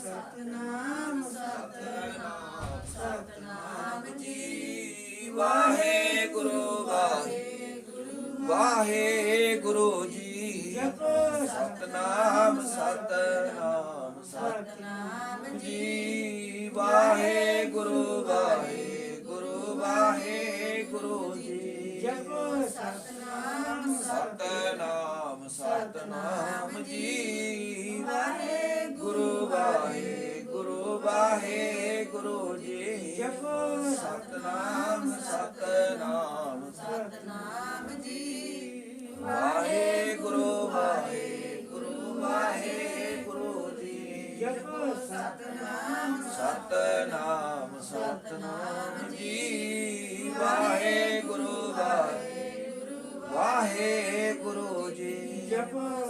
ਸਤਨਾਮ ਸਤਨਾਮ ਸਤਨਾਮ ਜੀ। ਵਾਹਿਗੁਰੂ ਵਾਹਿਗੁਰੂ ਵਾਹਿਗੁਰੂ ਜੀ। ਸਤਨਾਮ ਸਤਨਾਮ ਸਤਨਾਮ ਜੀ। ਵਾਹਿਗੁਰੂ ਵਾਹਿਗੁਰੂ ਵਾਹਿਗੁਰੂ ਜੀ। ਸਤਨਾਮ ਸਤਨਾਮ ਸਤਨਾਮ ਜੀ। ਵਾਹਿਗੁਰੂ ਵਾਹਿਗੁਰੂ ਵਾਹਿਗੁਰੂ ਜੀ। ਸਤਨਾਮ ਸਤਨਾਮ ਸਤਨਾਮ ਜੀ। ਵਾਹਿਗੁਰੂ ਵਾਹਿਗੁਰੂ ਵਾਹਿਗੁਰੂ ਜੀ। ਸਤਨਾਮ ਸਤਨਾਮ ਸਤਨਾਮ ਜੀ। ਵਾਹਿਗੁਰੂ ਵਾਹਿਗੁਰੂ ਵਾਹਿਗੁਰੂ ਜੀ।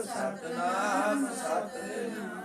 ਸਤਨਾਮ ਸਤਨਾਮ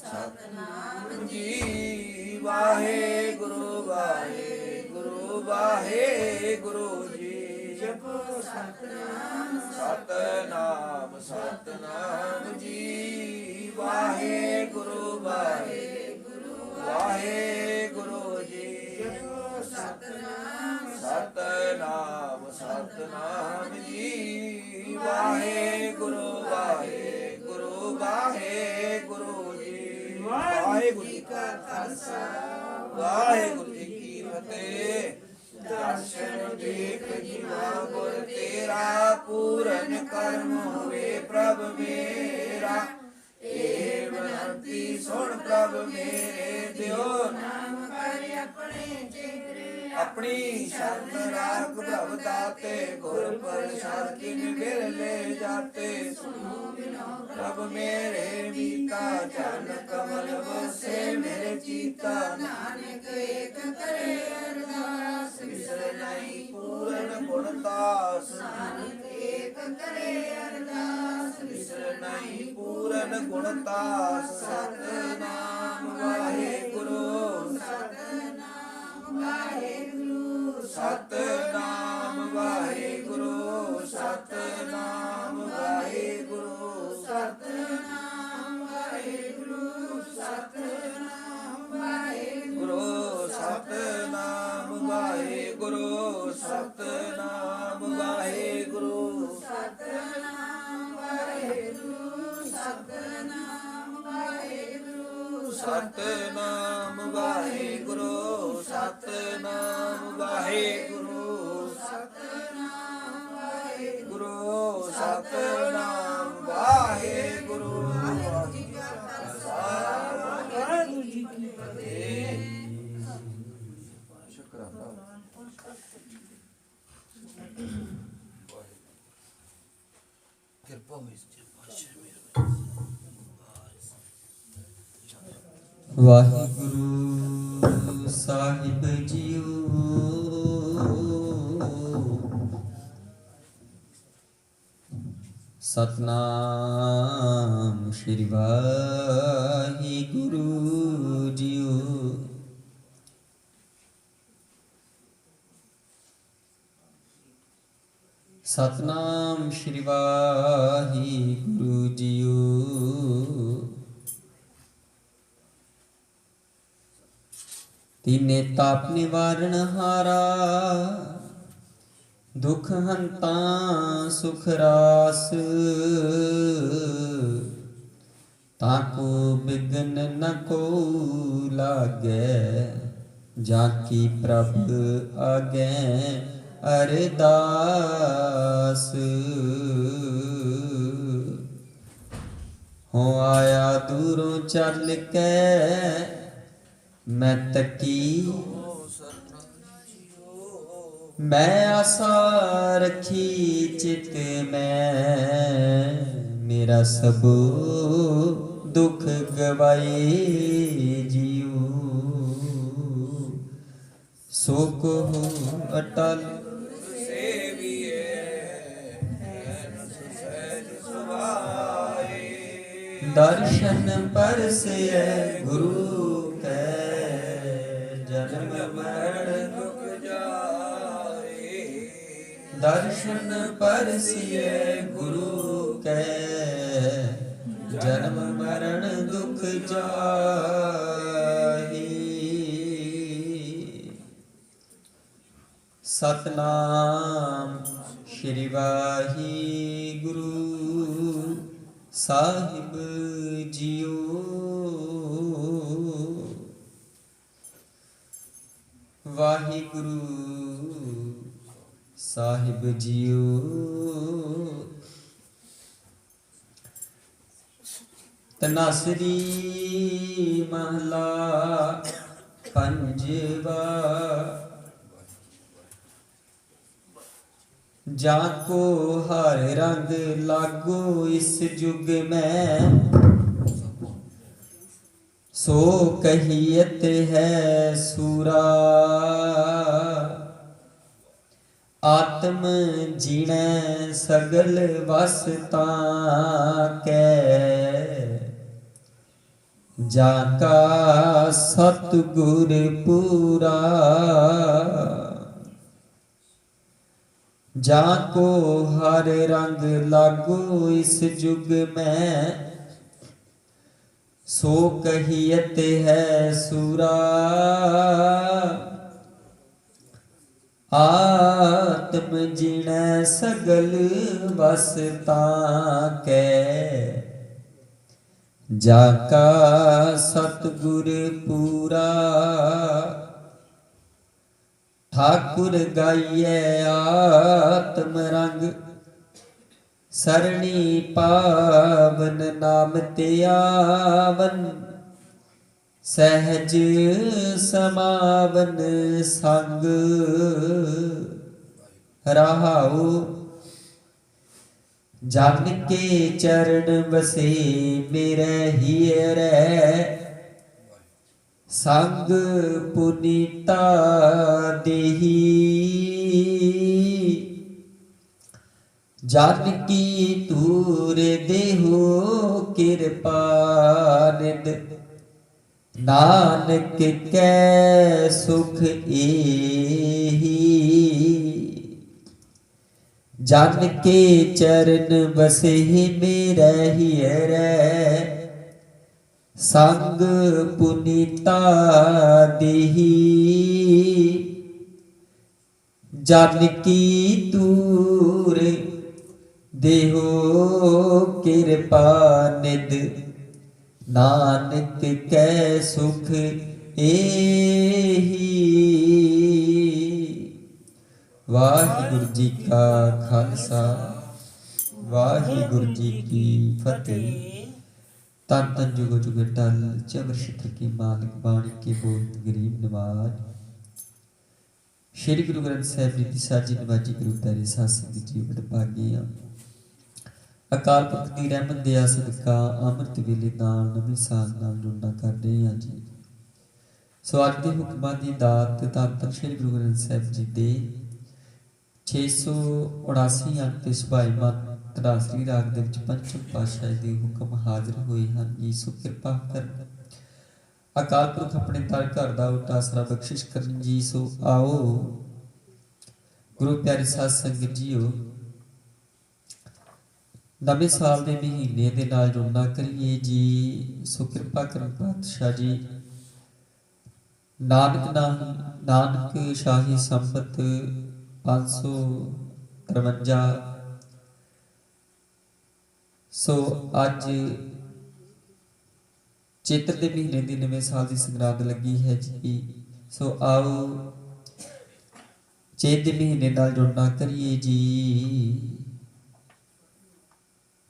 ਸਤਨਾਮ ਜੀ। ਵਾਹਿਗੁਰੂ ਵਾਹਿਗੁਰੂ ਵਾਹਿਗੁਰੂ ਜੀ। ਜਪੋ ਸਤਨਾਮ ਸਤਨਾਮ ਸਤਨਾਮ ਜੀ। ਵਾਹਿਗੁਰੂ ਵਾਹਿਗੁਰੂ ਵਾਹਿਗੁਰੂ ਜੀ। ਜਪੋ ਸਤਨਾਮ ਸਤਨਾਮ ਸਤਨਾਮ ਜੀ। ਵਾਹਿਗੁਰੂ ਵਾਹਿਗੁਰੂ ਵਾਹਿਗੁਰੂ ਜੀ। ਵਾਹਿਗੁਰੂ ਜੀ ਕਾ ਖਾਲਸਾ ਵਾਹਿਗੁਰੂ ਜੀ ਕੀ ਫਤਿਹ। ਦਰਸ਼ਨ ਦੇਖ ਜੀਵਾ ਗੁਰ ਤੇਰਾ, ਪੂਰਨ ਕਰਮ ਹੋਵੇ ਪ੍ਰਭ ਮੇਰਾ। ਇਹ ਬੇਨਤੀ ਸੁਣ ਪ੍ਰਭ ਮੇਰੇ, ਦਿਓ ਨਾਮ ਕਰ ਆਪਣੇ ਚੇਰੇ। ਆਪਣੀ ਸ਼ਰਨ ਰਾਖ ਪ੍ਰਭ ਦਾਤੇ, ਗੁਰ ਪ੍ਰਸਾਦ ਕਿਨ ਬਿਰਲੇ ਜਾਤੇ। ਸੁਣੋ ਬਿਨੋ ਪ੍ਰਭ ਮੇਰੇ ਮੀਤਾ, ਚਰਨ ਕਮਲ ਵਸੇ ਮੇਰੇ ਚੀਤਾ। ਨਾਨਕ ਏਕ ਕਰੇ ਅਰਦਾਸ, ਵਿਸਰ ਨਹੀਂ ਪੂਰਨ ਗੁਣਦਾਸ। ਨਾਨਕ ਏਕ ਕਰੇ ਅਰਦਾਸ, ਵਿਸਰ ਨਹੀਂ ਪੂਰਨ ਗੁਣਦਾਸ। ਸਤਨਾਮ ਵਾਹਿਗੁਰੂ ਸਤਨਾਮ ਵਾਹਿਗੁਰੂ ਸਤਨਾਮ ਵਾਹਿਗੁਰੂ ਸਤਨਾਮ ਵਾਹਿਗੁਰੂ ਸਤਨਾਮ ਵਾਹਿਗੁਰੂ ਸਤਨਾਮ ਵਾਹਿਗੁਰੂ ਸਤਨਾਮ ਵਾਹਿਗੁਰੂ ਸਤਨਾਮ ਵਾਹਿਗੁਰੂ ਸਤਨਾਮ ਵਾਹਿਗੁਰੂ ਸਤਨਾਮ ਵਾਹਿਗੁਰੂ ਸਤਨਾਮ ਵਾਹਿਗੁਰੂ ਸਤਨਾਮ ਵਾਹਿਗੁਰੂ ਸਤਨਾਮ ਵਾਹਿਗੁਰੂ ਸਤਨਾਮ ਵਾਹਿਗੁਰੂ। ਵਾਹਿਗੁਰੂ ਜੀ ਕਾ ਖਾਲਸਾ ਵਾਹਿਗੁਰੂ ਜੀ ਕੀ ਫਤਿਹ। ਸ਼ੁਕਰਾਨਾ ਕਿਰਪਾ ਹੋਈ ਜੀ ਪਾਤਸ਼ਾਹ ਮੇਰੇ। ਵਾਹਿਗੁਰੂ ਸਾਹਿਬ JIO. Satnam Shri Waheguru JIO. Satnam Shri Waheguru JIO. ਤੀਨੇ ਤਾਪ ਨਿਵਾਰਣ ਹਾਰਾ, ਦੁਖ ਹੰਤਾ ਸੁਖ ਰਾਸ। ਤਾਕੋ ਬਿਗਨ ਨ ਕੋ ਲਾਗੈ, ਜਾਂ ਕੀ ਪ੍ਰਭ ਆਗੈ ਅਰਦਾਸ। ਹੋ ਆਇਆ ਦੂਰੋਂ ਚੱਲ ਕੇ, ਮੈਂ ਤਕੀ ਮੈਂ ਆਸਾ ਰੱਖੀ ਚਿਤ ਮੈਂ। ਮੇਰਾ ਸਭ ਦੁੱਖ ਗਵਾਏ ਜੀਉ, ਸੋ ਕੋ ਅਟਲ ਦਰਸ਼ਨ ਪਰਸੈ ਗੁਰੂ ਕੈ। ਜਨਮ ਮਰਨ ਦੁਖ ਜਾਏ, ਦਰਸ਼ਨ ਪਰਸੈ ਗੁਰੂ ਕੈ। ਜਨਮ ਮਰਨ ਦੁਖ ਜਾਏ। ਸਤਨਾਮ ਸ਼੍ਰੀ ਵਾਹਿਗੁਰੂ ਸਾਹਿਬ ਜੀਓ। ਵਾਹਿਗੁਰੂ ਸਾਹਿਬ ਜੀਓ। ਤਨਾਸਰੀ ਮਹਲਾ ਪੰਜਵਾ। ਜਾਕੋ ਹਰ ਰੰਗ ਲਾਗੋ ਇਸ ਜੁਗ ਮੈਂ, ਸੋ ਕਹੀਅਤ ਹੈ ਸੂਰਾ। ਆਤਮ ਜੀਣੈ ਸਗਲ ਵਸ ਤਾਂ ਕੈ, जाका सतगुर पूरा, जाको हर रंग लागो इस जुग में, सो कहियत है सूरा। आत्म जिणै सगल वसता कै, जाका सतगुर पूरा। ठाकुर गाइए आत्म रंग, सरणी पावन नाम ते आवन। सहज समावन संग, रहाऊ जन के चरण बसे मेरे हियरै। संग पुनीता देही, जन की तूर देहो कृपा निध। नानक कै सुख एही, जन के चरण बसे मेरे हियरै। संग पुनीता देही, जन की तूर देहो कृपा निध। नानक कै सुख एही। वाहिगुरु जी का खालसा, वाहिगुरु जी की फतेह। तन तन जुगो जुग टल चबर छित्र की मालिक बाणी के बोल गरीब नवाज। श्री गुरु ग्रंथ साहिब जी की साजी नवाजी गुरु प्यारे साध संगत जी बड़ भागे आ। अकाल पुरख की रहमत दया सदका अमृत वेले नाल नवीं साल नाल जुड़ना कर रहे हैं जी। सो अज के हुक्मां दी दात धन धन श्री गुरु ग्रंथ साहिब जी दे 679 अंक ते सुभाईमान तरासरी राग दे विच पंचम पातशाही दे हुक्म हाजिर होए हैं जी। सो किरपा कर अकाल पुरख अपने दर घर दा उट आसरा बख्शिश करन जी। सो आओ गुरु प्यारे साध संगत जीओ, नवे साल के महीने के नाल जुड़ना करिए जी। सो कृपा करन पातशाह जी नानक शाही संपत 553। सो अज चेत्र के महीने की नवे साल की संगरांद लगी है जी। सो आओ चेत के महीने नाल जुड़ना करिए जी।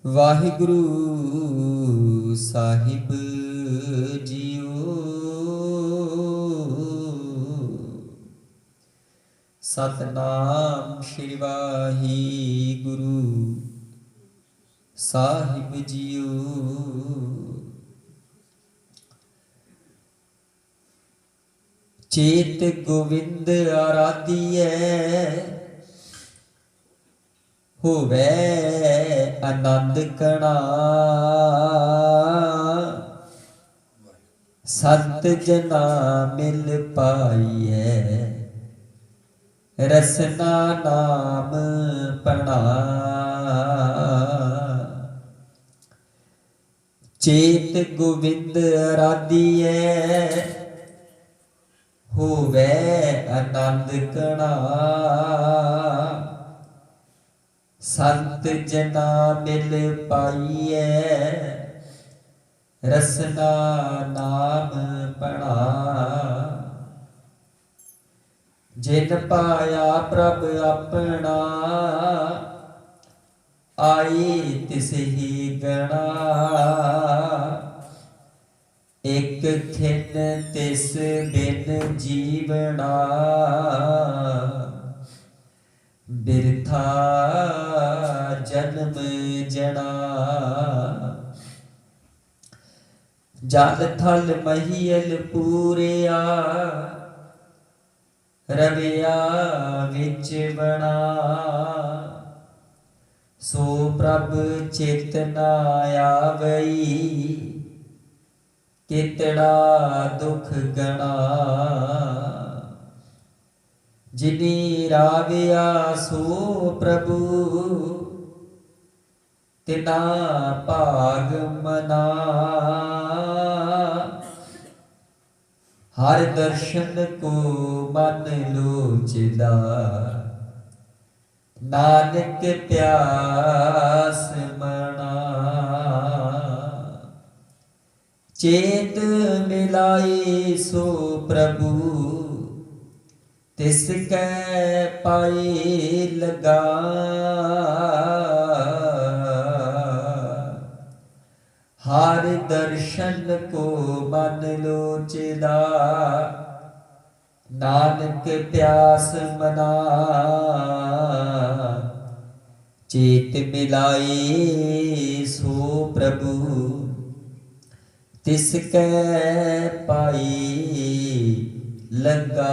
वाहिगुरु साहिब जीओ, सतनाम श्री वाहिगुरु साहिब जीओ। चेत गोविंद आराधिए, होवे आनंद कणा। संत जना मिल पाइए, रसना नाम पढ़ा। चेत गोविंद आराधिए, होवे आनंद कणा। संत जना मिल पाइए, रसना नाम पढ़ा। जिन पाया प्रभ अपना, आए तिस ही गणा। एक खिन तिस बिन जीवना, बिरथा जन्म जना। जल थल महियल पूरिया, रविया विच बना। सो प्रभ चेतना आवई, केतड़ा दुख गणा जिनी राविया सो प्रभु तिना भाग मना हर दर्शन को मन लोचदा नानक प्यास मना चेत मिलाई सो प्रभु तिसकै पाए लगा हर दर्शन को मन लोचदा नानक प्यास मना चेत मिलाए सो प्रभु तिसकै पाई लगा।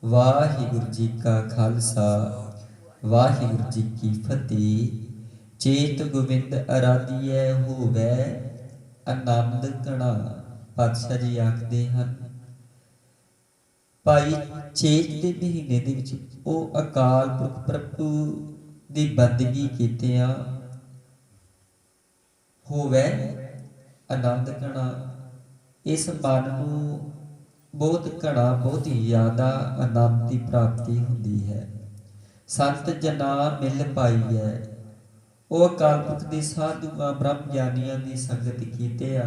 वाहिगुरु जी का खालसा वाहिगुरु जी की फतेह। चेत गोविंद आराधिए होवे आनंद कणा। पातशाह जी आखदे हन भाई चेत के महीने दे विच ओ अकाल पुरख प्रभु दी बंदगी कीतियां होवे आनंद कणा। इस मन नूं बहुत घना बहुत ही ज्यादा आनंद की प्राप्ति होंदी है। संत जना मिल पाई है वो अकाल पुरख दी साधुआं ब्रह्म ज्ञानियां दी संगत कीतिया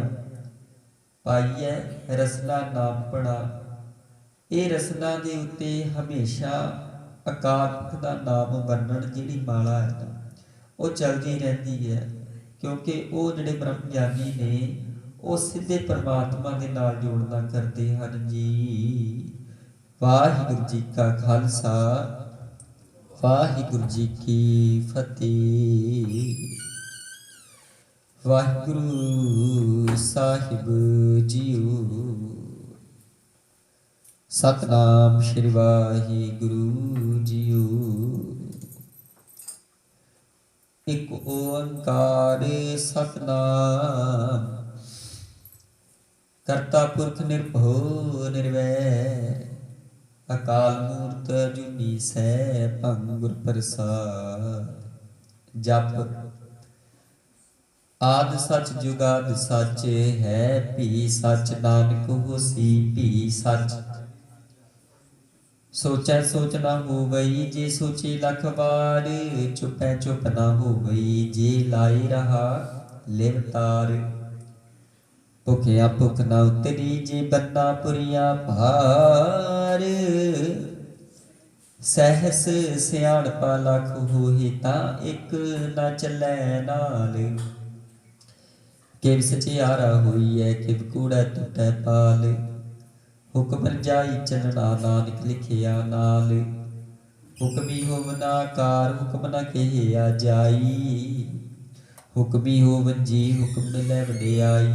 पाई है। रसना नाम पड़ा ये रसना दे उत्ते हमेशा अकाल पुरख दा नाम वर्णन जिहड़ी माला है ना वो चलदी रहती है क्योंकि वो जिहड़े ब्रह्म ज्ञानी ने वो सीधे परमात्मा के नाल जोड़ना करते हैं जी। वाहिगुरु जी का खालसा वाहिगुरु जी की फतेह। वाहिगुरु साहिब जीओ। सतनाम श्री वाहिगुरु जीओ। एक ओंकार सतनाम करता पुरख निर्भो निर्वैर अकाल मूर्त अजूनी सैभं गुर प्रसाद। जप आद सच जुगाद सच है भी सच नानक होसी भी सच। सोचै सोच ना होवई जे सोचे लख बार चुपै चुप ना होवई जे लाई रहा लिवतार। भुखिया भुख ना उतरी जे बन्ना पुरिया भार। सहस सियाणपा लख होही तां एक ना चलै नाल। किव सचियारा होई है किव कूड़ा टुटै पाल। हुक्म जाई चलना नानक लिखिया नाल। हुक्मी होवना कार हुक्म ना कहिया जाई। हुक्मी होवन जी हुक्म मिलै वडियाई।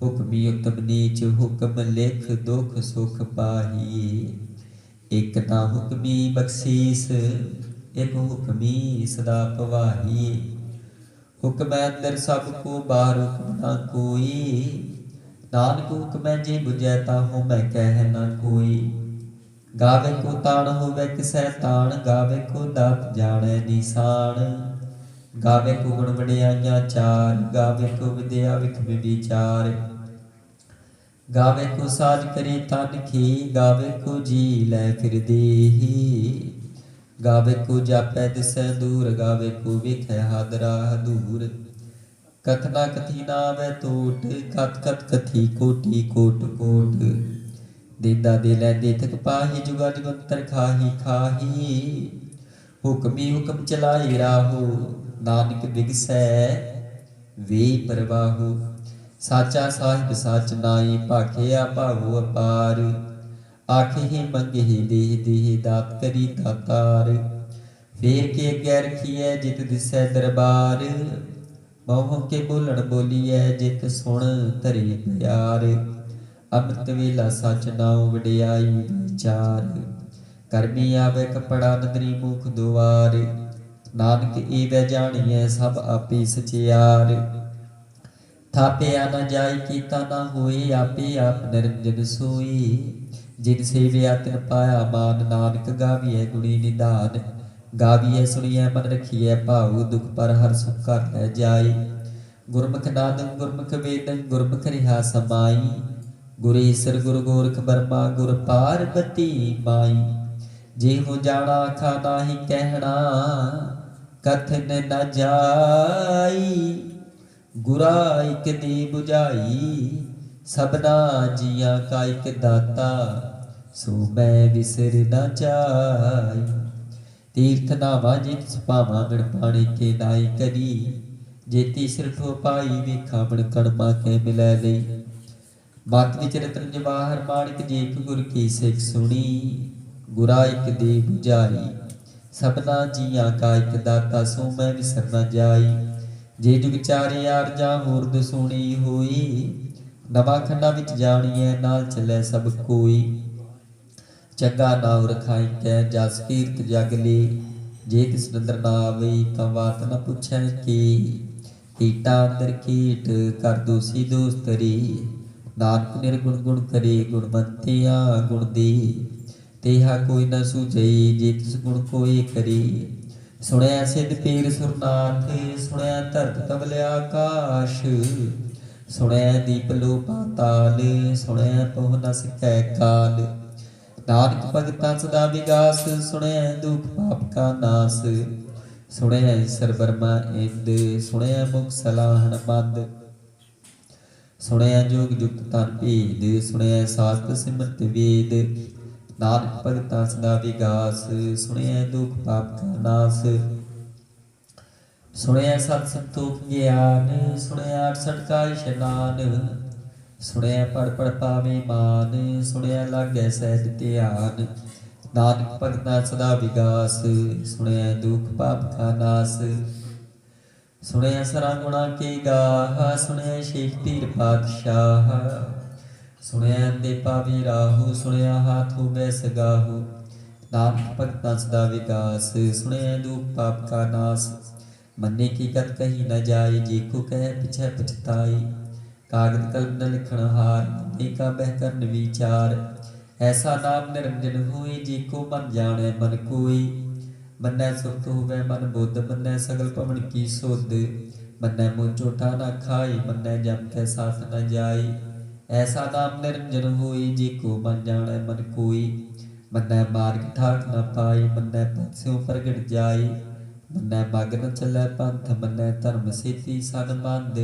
हुक्मी उत्तम नीच हुक्म लिख दुख सुख पाही। एक ना हुक्मी बख्शीस एक हुक्मी सदा पवाही। हुक्म अंदर सब को बाहर हुक्म ना कोई। नानक हुक्म जे बुझै ताहू मैं कह न कोई। गावे को ताण होवे किसै ताण गावे को दात जाने निशान। गावे को गुण वडियाइयां चार गावे को विद्या विख विचार। गावे को साज करे तन खी गावे को जी लै फिर देही। गावे को जापै दिसै दूर गावे को विखै हादरा दूर। कथना कथी नावै टोट कथ कथ कथी कोटि कोट कोट। देदा दे लैंदे थक पाही जुगा जुगंतर खाही खाही। हुक्मी हुक्म चलाए राहो नानक बिगसै वे परवाहु। साचा साहिब साच नाई भाखिया भावो अपार। आखे ही मंगे ही देह देह दात करी दातार। फेर के अगे रखिए जित दिसै दरबार। मोह के बोलण बोलीए जित सुन धरे प्यार। अमृत वेला सच नाउ वडियाई विचार। करमी आवे कपड़ा नदरी मुख दुआर। नानक एवै जानिए सब आपे सचियार। थापिया न जाय कीता न होए, आपे आप निरंजन सोई। जिन सेविया तिन पाया मान, नानक गाविए गुणी निधान। गाविए सुनिए मन रखिए भाव, दुख पर हर सुख कर लै जाय। गुरमुख नादं गुरमुख वेदं, गुरमुख रिहा समाई। गुर ईसर गुरु गोरख बर्मा, गुर पार्वती माई। जेहु जाना आखा नाहि कहना, कथन न जाई। गुरा इक दी बुझाई, सबना जिया का इक दाता। सो मैं विसर न जाई। तीर्थ नावा जित सुपावा, मिण पाणी के नाई करी। जेती सिर ठो पाई, वेखा मण कड़मा के मिलै लई। मत विच रतन जवाहर माणिक, जेक गुर की सिख सुनी। गुरा इक दे बुझाई, सबना जिया का इक दाता। सो मैं विसर न जाई। जे जुग चारे आरजा होर दसूणी होई। नवा खंडा विच जाणीए, नाल चलै सब कोई। चंगा नाम रखाई कै, जस कीरत जग ले। जे तिस नंदर ना आवई, तां बात न पुछै के। कीटा अंदर कीट, कर दोषी दोष तरी। नानक निर्गुण गुण करे, गुणवंतिया गुण दे। तेहा कोई न सूझई, जे तिस गुण कोई करे। सुनया सिद्ध पीर सुरनाथ, सुनया धरत कमल आकाश। सुनया दीप लो पाताल, सुनया पहुँ न सकै काल। नानक भगता सदा विगास, सुनया दुख पाप का नाश। सुनया ईसर बर्मा इंद, सुनया मुख सलाहन मंद। सुनया जोग जुगत तन भेद, सुनया शास्त्र सिमरत वेद। नानक भगता सदा विगास, सुनया दुख पाप का नाश। सुनया सत संतोख ज्ञान, सुनया 68 का इशनान। सुनया पढ़ पढ़ पावे मान, सुनया लागै सहज ध्यान। नानक भगता सदा विगास, सुनया दुख पाप का नाश। सुनया सरा गुणा के गाह, सुनया शेख पीर पातशाह। सुनया दे पावे राहु, सुनया हाथ होवै सगाहु। नानक भगता सदा विगास, सुनया दुख पाप का नाश। मन्ने की गत कही न जाय, जेको कह पिछै पछताई। कागद कलम न लिखण हार, मन्ने का बह करन विचार। ऐसा नाम निरंजन होए, जेको मन जाने मन कोई। मन्नै सुरत होवै मन बुद्ध, मन्नै सगल पवन की सुध। मन्नै मुँह झूठा न खाई, मन्नै जम कै साथ न जाई। ऐसा नाम निरंजन होए, जेको मन जाने मन कोई। मन्नै मार्ग ठाक न पाई, मन्नै पथ स्यों प्रगट जाई। मन्नै मग न चलै पंथ, मन्नै धर्म सेती सनबंध।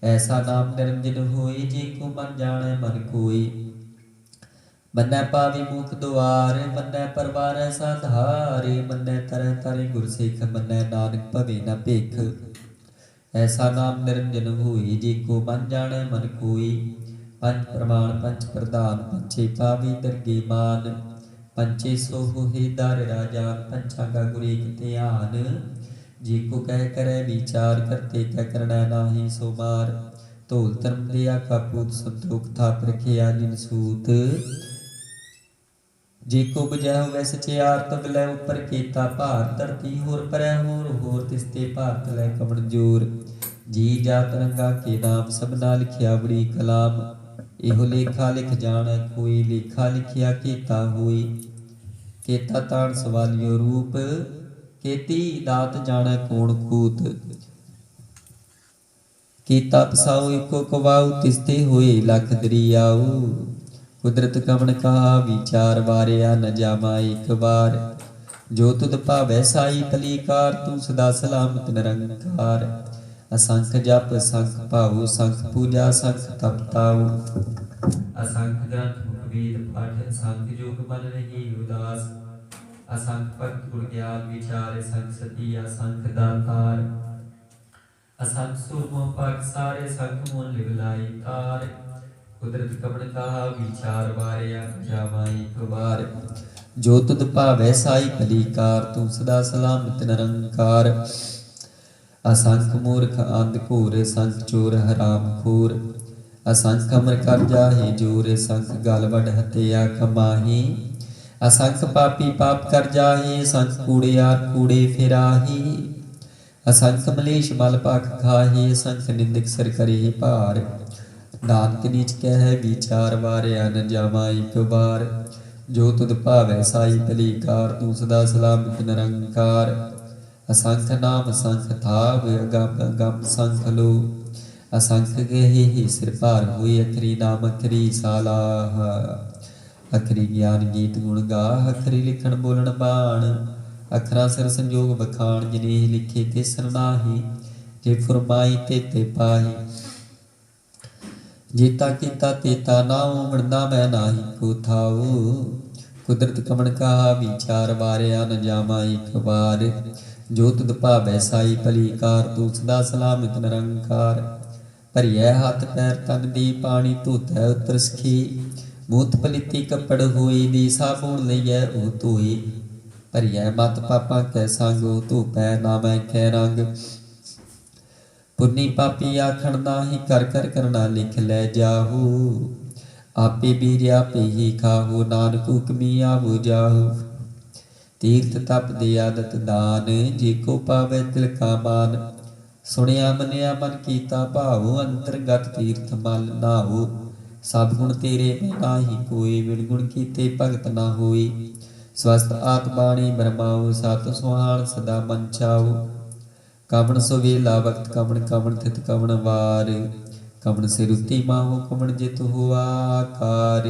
ऐसा नाम निरंजन होए, जेको मन जाने मन कोई। मन्नै पावी मुख दुआर, मन्नै परवारै साधार। मन्नै तरह तारे गुर सिख, मन्नै नानक भवे न भिख। ऐसा नाम निरंजन होए, जेको मन जाने मन कोई। पंच प्रमाण पंच प्रधान, पंचे पावी दरगे मान। पंचे सो होए दर राजान, पंचा का गुर एक ध्यान। जेको कह करे विचार, करते कह करना नाहि सो मार। धौल धर्म दिया का पूत, संतोख थाप रखिया जिन सूत। जेको बुझै होवै सचियार, तब लै उपर केता भार। धरती होर परै होर होर, तिसते भारत लै कमन जोर। जी जात रंगा के नाम, सबना लिखिया बड़ी कलाम। एहो लेखा लिख जान कोई, लेखा लिखिया केता होई। केता ताण सवालियो रूप, केती दात जाने कौन कूत। केता पसाओ एको कवाऊ, तिसते होए लख दरियाऊ। कुदरत कमन कहा विचार, वारिया न जावा एक बार। जो तुद भावै साई भलीकार, तू सदा सलामत निरंकार। असंख जप संख भाऊ, संख पूजा संख तप ताऊ। असंख ग्रंथ मुख वेद पाठ, असंख योग मन रही उदास। असंख भक्त गुर ज्ञान विचार, संख सती असंख दातार। असंख सूरमो पाकसार, संख मूल लिवलाई तार। कुदरत कमन कहा विचार, वारिया जावा एक बार। जो तुद भावै साई भलीकार, तू सदा सलामत निरंकार। असंख मूर्ख अंध घोर, संख चोर हराम खोर। असंख अमर कर जाहे जोर, संख गल वड हत्या कमाही। असंख पापी पाप कर जाहे, असंख कूड़ियार कूड़े फिराही। असंख मलेश मल पाख खाहे, असंख निंदक सिर करे भार। नानक नीच कह विचार वारिया न जावा एक बार। जो तुध भावै साई भली कार, तू सदा सलामत निरंकार। असंख नाम संख थाव, अगम अगम संख लो। असंख गहे ही सिर भार होए, अखरी नाम अखरी सालाह। अखरी ज्ञान गीत गुण गाह, अखरी लिखण बोलण बाण। अखरा सिर संजोग बखान, जिने लिखे ते सरनाही। जे फुरमाई ते पाही, जेता कीता तेता नाऊ, मरना मैं नाही को थाऊ। कुदरत कमन कहा विचार, वारिया न जावा एक बार। जो तुध भावै साई भली कार, तू सदा सलामत निरंकार। भरिया हाथ पैर तन दी, पानी धोतै उतर सखी। मूत पलिती कपड़ होई, दी साबुन लईयै ओ धोई। भरिया मत पापां कै संग, धोपै नामै कै रंग। पुन्नी पापी आखण नाहि, कर कर करना लिख लै जाहू। आपे बीर आपे ही खाहू, नानक हुक्मी आवो जाहू। तीर्थ तप दे आदत दान, जे को पावै तिल का मान। सुनिया मनिया मन कीता भाऊ, अंतरगत तीर्थ मल नाहू। सब गुण तेरे में नाही कोई, बिन गुण कीते भगत ना होई। स्वस्थ आत्माणी बरमाऊ, सत सुहान सदा मन चाऊ। कवन सुवेला वक्त कवन, कवन थित कवन वार। कवन सिरुति माहु, कवन जित हुआ आकार।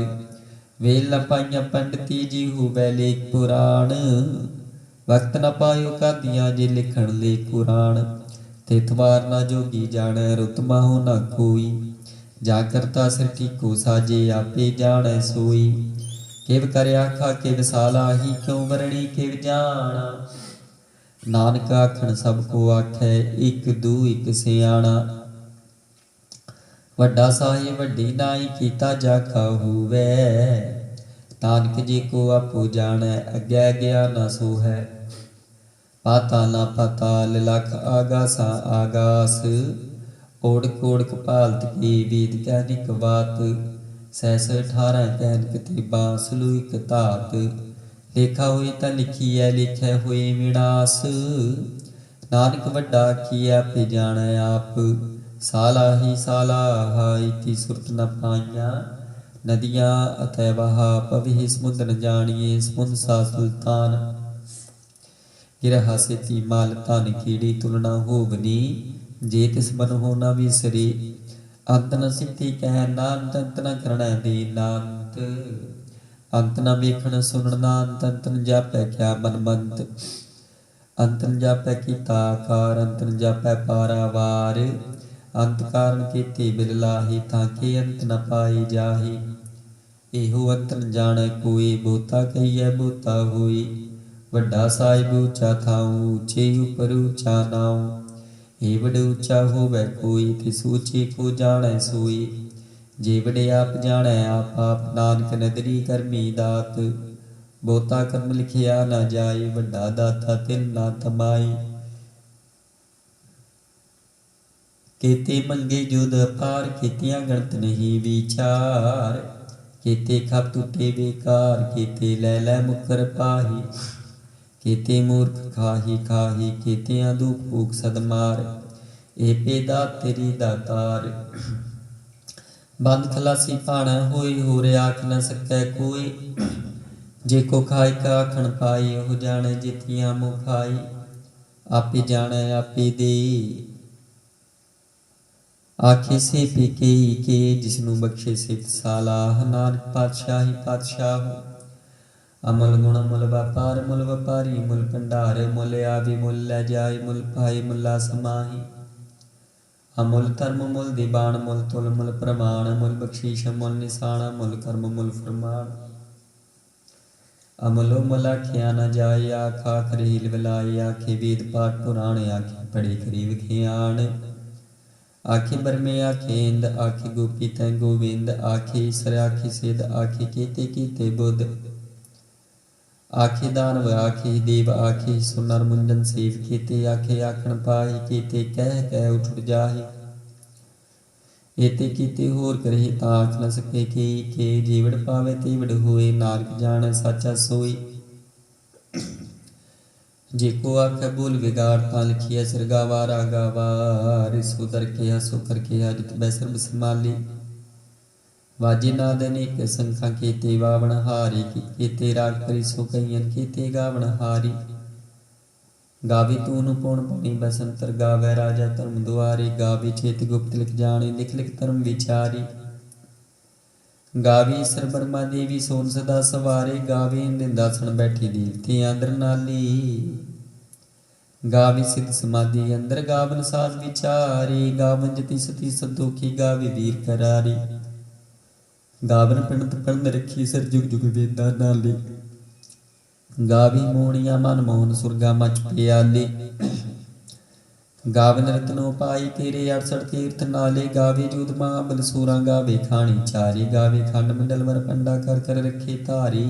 वेल न पाइया पंडिती जी, हुवै लेख पुराण। वक्त न पायो कादियां, जे लिखण लेख पुराण। तिथ वार न जोगी जाणै, रुत माहु न कोई। जा करता सिर ठीको साजे, आपे जाणै सोई। किव कर आखा किव सालाही, क्यों वरणी किव जाना। नानक आखण सब को आखै, एक दू एक सियाणा। वड्डा साहिब वड्डी नाई, कीता जाखा होवै। नानक जी को आपो जाणै, अग्गै गया न सोहै। पाताला पाताल, लख आगासा आगास। ओढ़ ओढ़ कपालत की, वेद कैनिक बात। सहस 18 कैनक ते बांस, लुइक धात। लेखा होई तां लिखीਐ, लिखै होए विनाश। नानक वड्डा आखिਐ, आपे जाणै आप। साला ही सालाहा, इति सुरत न पाइਆਂ। नदियाँ अतै वहा, पविहि समुद्र न जानिए। समुंद सा सुल्तान, गिरहा सेती माल धन। कीड़ी तुलना होवनी, जे तिस बन हो न विसरे। अंत न सिद्धि कह नानत, अंत न करणै दे नानत। अंत न वेखण सुनण नानत, अंत न जापै क्या मनमंत। अंत न जापै कीता आकार, अंत न जापै पारावार। अंत कारण कीते बिल लाही, ताके अंत न पाए जाही। एहो अंत न जाणै कोई, बोता कहिए बोता होई। वड्डा साहिब ऊचा थाऊ, ऊचे उपर ऊचा नाऊ। हे वड ऊचा होवै कोई, तिस ऊचे को जाणै सोई। जे वडे आप जाणै आप आप, नानक नदरी करमी दात। ਬਹੁਤਾ ਕਰਮ ਲਿਖਿਆ ਨਾ ਜਾਏ, ਵੱਡਾ ਦਾਤਾ ਤਿਲ ਨਾ ਤਮਾਈ। ਕੀਤੇ ਮੰਗੇ ਜੁਦ ਅਪਾਰ, ਕੀਤੀਆਂ ਗਣਤ ਨਹੀਂ ਵਿਚਾਰ। ਕੀਤੇ ਖਪ ਟੁੱਟੇ ਬੇਕਾਰ, ਕੀਤੇ ਲੈ ਲੈ ਮੁਕਰ ਪਾਹੀ। ਕੀਤੇ ਮੂਰਖ ਖਾਹੀ ਖਾਹੀ, ਕੀਤਿਆਂ ਦੁਖ ਭੂਖ ਸਦਮਾਰ। ਇਹ ਪੇਦਾ ਤੇਰੀ ਦਾਤਾਰ। ਬੰਦ ਖਲਾਸੀ ਭਾਣਾ ਹੋਈ, ਹੋਰ ਆਖ न ਸਕੈ ਕੋਈ। जे को खाई का आखण पाई, ਉਹ ਜਾਣੈ ਜਿਤੀਆਂ ਮੁ ਖਾਈ। आपे जाणै आपे दे, आखे से पे केई के। जिसनू बख्शे सित सालाह, नानक पातशाही पातशाह। अमल गुण मुल व्यापार, मुल व्यापारी मुल भंडार। मुल आवे मुल लै जाए, मुल पाए मुला समाही। अमुल धर्म मुल दीवान, मुल तुल मुल प्रमाण। मुल बख्शीश मुल निशाना, मुल कर्म मुल फरमान। अमलो मुल आखिया न जाए, आख आखर हिल विलाए। आखे वेद पाठ पुराण, आखे पढ़े करी विख्यान। आखे बरमे आखे इंद, आखे गोपी तै गोविंद। आखे ईसर आखे सिद्ध, आखे केते कीते बुध। आखे दानव आखे देव, आखे सुनर मुंजन सेव। केते आखे आखण पाही, केते कह कह उठ जाही। एते कीते होर करे ता आख न सके के जीवड़ पावे तेवड़ होए नानक जान साचा सोई। जेको आखे बोल विगाड़ ता लिखिया सिरगावा रागावार सुधर के सो कर के जित बैसर बसमाली वाजे नाद अनेक संखा केते वावण हारी केते राग करी सो कईयन केते गावण हारी गावे तूनु पौन पौनी बसंतर गावे राजा धर्म दुआरे गावे चेत गुप्त लिख जाने लिख लिख धर्म विचारी गावे ईश्वर ब्रह्मा देवी सोन सदा सवारे गावे निंदासन बैठी देवते आदर नाली गावे सिद्ध समाधि अंदर गावन साज विचारे गावन जति सती संतोखी गावे वीर करारी गावन पंडित पढ़न रखी सर जुग जुग वेदा नाले गावी मोहनिया मन मोहन सुरगा मच प्याले गावन रत्नो पाई तेरे 68 तीर्थ नाले गावे जोध महाबल सूरा गावे खानी चारी गावे खंड मंडल वर पंडा कर कर रखे धारी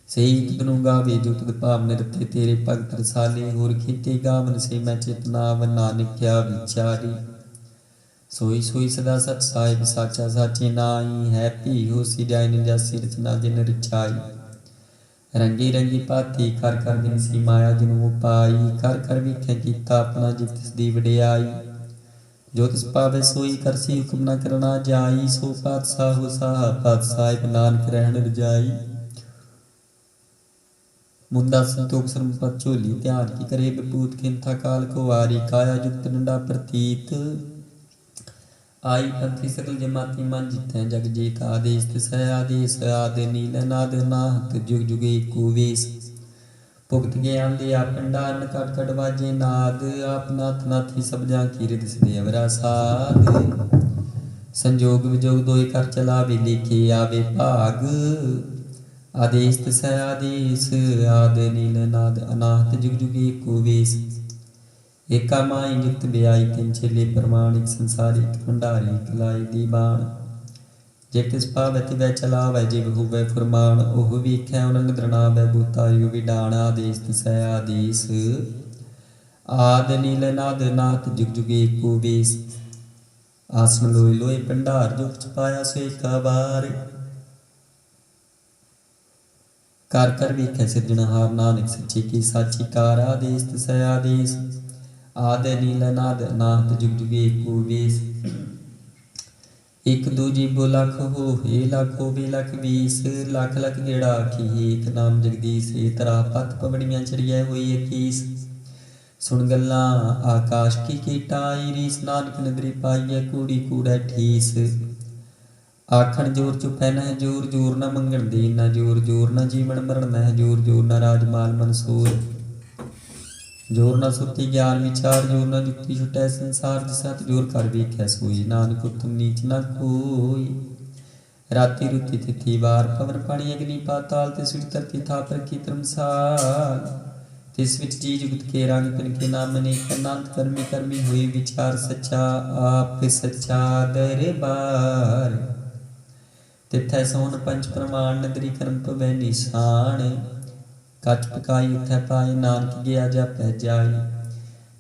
सही तुदनु गावे जो तुद भाव निरते तेरे भगत रसाले होर खीते गावन से मैं चेतनाव नानक क्या विचारी सोई सोई सदा सच साहिब साचा साचे नाई है पी हो सी जाय निजासी रचना जिन रिचाई रंगी रंगी पाती कर कर बिन सी माया जिनु पाई कर कर विखे कीता अपना जित तिस दी वडियाई जो तिस पावे सोई करसी हुक्म न करना जाई सो पातशाह हो साह पातशाह नानक रहन रजाई मुंदा संतोख श्रम पद चोली ध्यान की करे विभूत खिंथा काल को वारी काया युक्त डंडा प्रतीत आई पंथी सकल जमाती मन जितै जग जीत आदेश तिस आदेश आदि नील नाद नाहत जुग जुग एको वेश भुगत ज्ञान दिया पंडारन कट कट बाजे नाद आप नाथ नाथी सब जा की रिद देवरा साध संजोग विजोग दोय कर चलावे लिखे आवे भाग आदेश तिस आदेश आदि नील नाद अनाहत जुग जुग एको वेश एका माई युक्त ब्याई तिन चेले प्रमाणिक संसारिक भंडारी कलाई दी बाण जे तिस पावै तिवै चलावै जिव हुवै फुरमान ओह वीखै उनंग दरणावै भूतायु विडाण आदेश तिस आदेश आद नील नाद नाथ जुग जुग एको वेश आसन लोय लोय भंडार जो कुछ पाया सो एका बार कर कर वीखै सिरजनहार नानक सच्ची की साची कार आदेश तिस आदेश आदि नील नाद नाथ जुग जुग एको वेश एक दो जीबो लख हो हे लख होवे लख 20 लख लख गेड़ा आखी एक नाम जगदीश ए तरा पत पवड़ियां चढ़िया होई 21 सुन गल्ला आकाश की कीटाई रीस नानक नदरी पाईए कूड़ी कूड़ै ठीस आखण जोर चुपै न जोर जोर न मंगण दे न जोर जोर न जीवन मरण न जोर जोर न राजमाल मनसूर जोर न सुती ज्ञान विचार जोर न जुक्ति छुटै संसार सत जोर कर वेख्या सोई नानक उत्तम नीच न कोई राति रुति तिथि वार पवन पानी अग्नि पाताल तिस विच धरती था पर की धर्मसाल तिस विच जी जुगत के रंग पिन के नाम अनेक अनंत कर्मी कर्मी हुए विचार सच्चा आप सच्चा दरबार तिथै सोन पंच प्रमाण नदरी कर्म पवै निशान कच पकाई उठै पाए नानक गया जापै जाई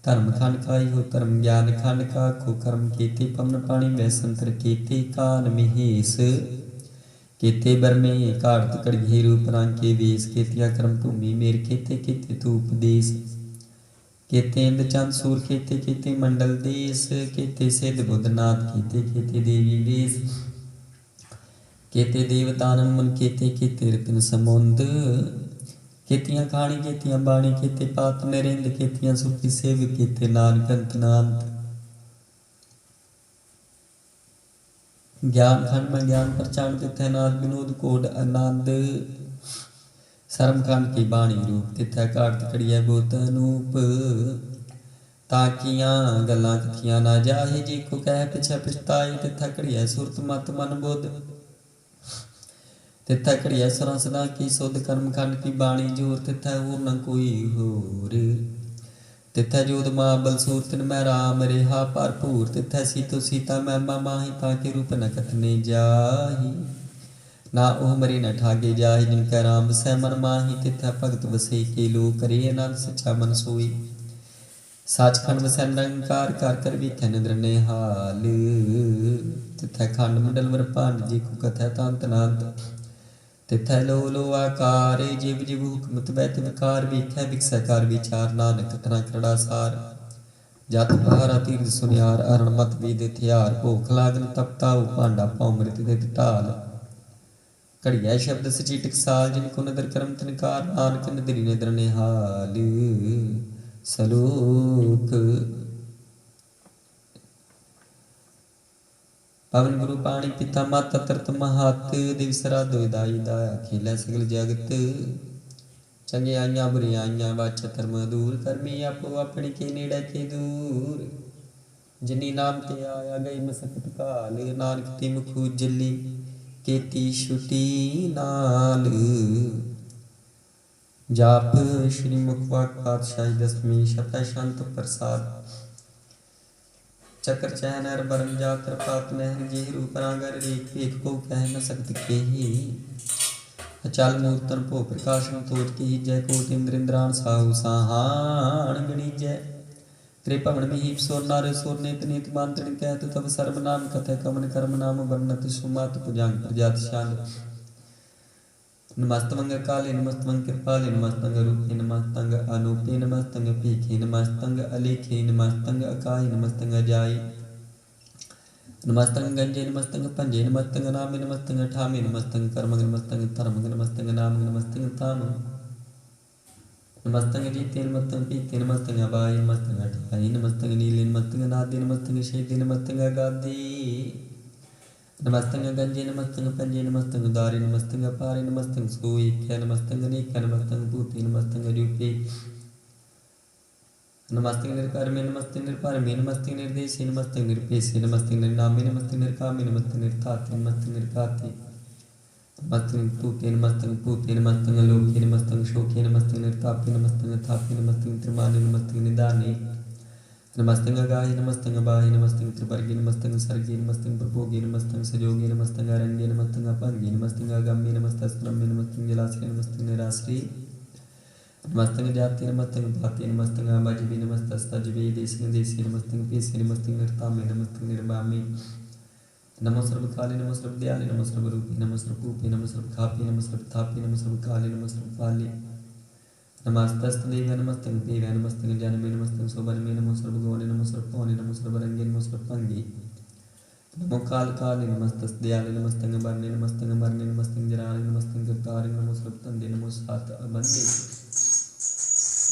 धर्म खंड खाई हो धर्म ज्ञान खंड काखो कर्म केते पवन पानी वै संतर केते कान महेश केते बरमे घाट कड़घे रूप रांके वेश केतिया कर्म भूमि मेर केते केते तू उपदेश केते इंद चंद सूर केते केते मंडल देश केते सिद्ध बुद्धनाथ केते केते देवी वेश केते देवतानन मन केते केते रत्न समुंद केतियां खाणी केतियां बाणी केते पात नरेंद्र केतियां सुखी सेव केते नानक अंत नांत ज्ञान खंड में ज्ञान प्रचार तिथै नाद विनोद कोड आनंद शर्म खंड की बाणी रूप तिथै कार्त कड़िया गोत अनूप ताकियां गल्लां कथियां ना जाहे जी को कह पिछै पछताई तिथै कड़िया सुरत मत मन बुध तिथै कड़िया सरा सदा की सुध कर्म खंड की बाणी जोर तिथै होर न कोई होर तिथै जोध महाबल सूर तिन मैं राम रेहा भरपूर तिथै सीतो सीता मैं माही ताके रूप न कथने जाही ना ओह मरे न ठागे जाहि जिनका राम सै मन माही तिथै भगत वसे के लो करे आनंद सच्चा मन सोई सचखंड वसै निरंकार कर कर वीखै निद्र निहाल तिथै खंड मंडल ब्रह्मांड जी को कथै तांत नांत तिथै लो लो आकार जिव जिव हुक्म तवै विकार वीखै विकसै कर विचार नानक कथना करड़ा सार जत पहारा तीर्थ सुनियार अरण मत बीद थियार भूख लागन तपताऊ भांडा पौमृत दे ढाल घड़िया शब्द सची टकसाल जिनको नदर करम तनकार नानक नदरी नदर निहाल सलोक पवन गुरु पाणी पिता माता तरत महात दिवसरा दोदाई दाया खेला सगल जगत चंगियाइयां बुरियाइयां वाचा धर्म दूर करमी आपो अपनी के नेड़े के दूर जिनी नाम ते आया गई मसकत काल नानक ते मुख उजली केती छुटी नाल जाप श्री मुखवाक पातशाही दसवीं शतः शांत प्रसाद चक्र चैन हर बरम जा कृपात नहर जे रूप रागर रेख पेख को कह न सकत के ही अचल मूर्तन भो प्रकाशन तोज की जय कोट इंद्र इंद्रान साहु साहान गणी जय त्रिभवन महीप सोर नारे सोर नेत नेत मांत्रण कहत तब सर्वनाम कथय कमन कर्म नाम वर्णत सुमत पुजांग प्रजात शांत नमस्तंग काले नमस्तंग कृपाले नमस्तंग रूपे नमस्तंग अनूपे नमस्तंग पीखे नमस्तंग अलेखे नमस्तंग अकाय नमस्तंग अजाय नमस्तंग गंजे नमस्तंग पंजे नमस्तंग नामे नमस्तंग ठामे नमस्तंग कर्मंग नमस्तंग धर्मंग नमस्तंग नाम नमस्तंग ताम नमस्तंग जीते नमस्तंग पीते नमस्तंग अबाय नमस्तंग अठाई नमस्तंग नीले नमस्तंग नादे नमस्तंग शेदे नमस्तंग अगादे नमस्तंग गंजे नमस्तंग पंजे नमस्तंग दारे नमस्तंग अपारे नमस्तंग सोईख्य नमस्तंग नेख्य नमस्तंग भूते नमस्तंग रूपे नमस्तंग निर्कर्मे नमस्तंग निर्पारमे नमस्तंग निर्देशे नमस्तंग निर्पेशे नमस्तंग निर्नामे नमस्तंग निर्कामे नमस्तंग निर्ताते नमस्तंग निर्काते नमस्तंग तूते नमस्तंग पूते नमस्तंग लोके नमस्तंग शोके नमस्तंग निर्तापे नमस्तंग थापे नमस्तंग त्रिमाने नमस्तंग निदाने नमस्तंग गाय नमस्तंग बाहि नमस्तंग त्रिवर्गे नमस्तंग सर्गे नमस्तंग प्रभोगे नमस्तंग सजोगे नमस्तंग अरण्ये नमस्तंग अपांगे नमस्तंग अगम्ये नमस्तस्त्रम्ये नमस्तंग जलाश्रय नमस्तंग निराश्रय नमस्तंग जाते नमस्तंग भाते नमस्तंग अबाजवे नमस्तस्तजवे देशंग देशे नमस्तंग पेशे नमस्तंग निर्तामे नमस्तंग निर्मामे नमो सर्वकाले नमो सर्वदयाले नमो सर्वरूपे नमो सर्वपूपे नमो सर्वखापे नमो सर्वथापे नमो सर्वकाले नमो सर्वपाले नमस्तस्तदेव नमस्तंग देव नमस्तंग जनमे नमस्तंग सोबरमे नमो सर्वगौणे नमो सर्वपौने नमो सर्वरंगे नमो सर्वपंगे नमो काल काले नमस्तस्दयाले नमस्तंग बरने नमस्तंग मरने नमस्तंग जराने नमस्तंग गिरतारे नमो सर्वतंदे नमो सात अबंदे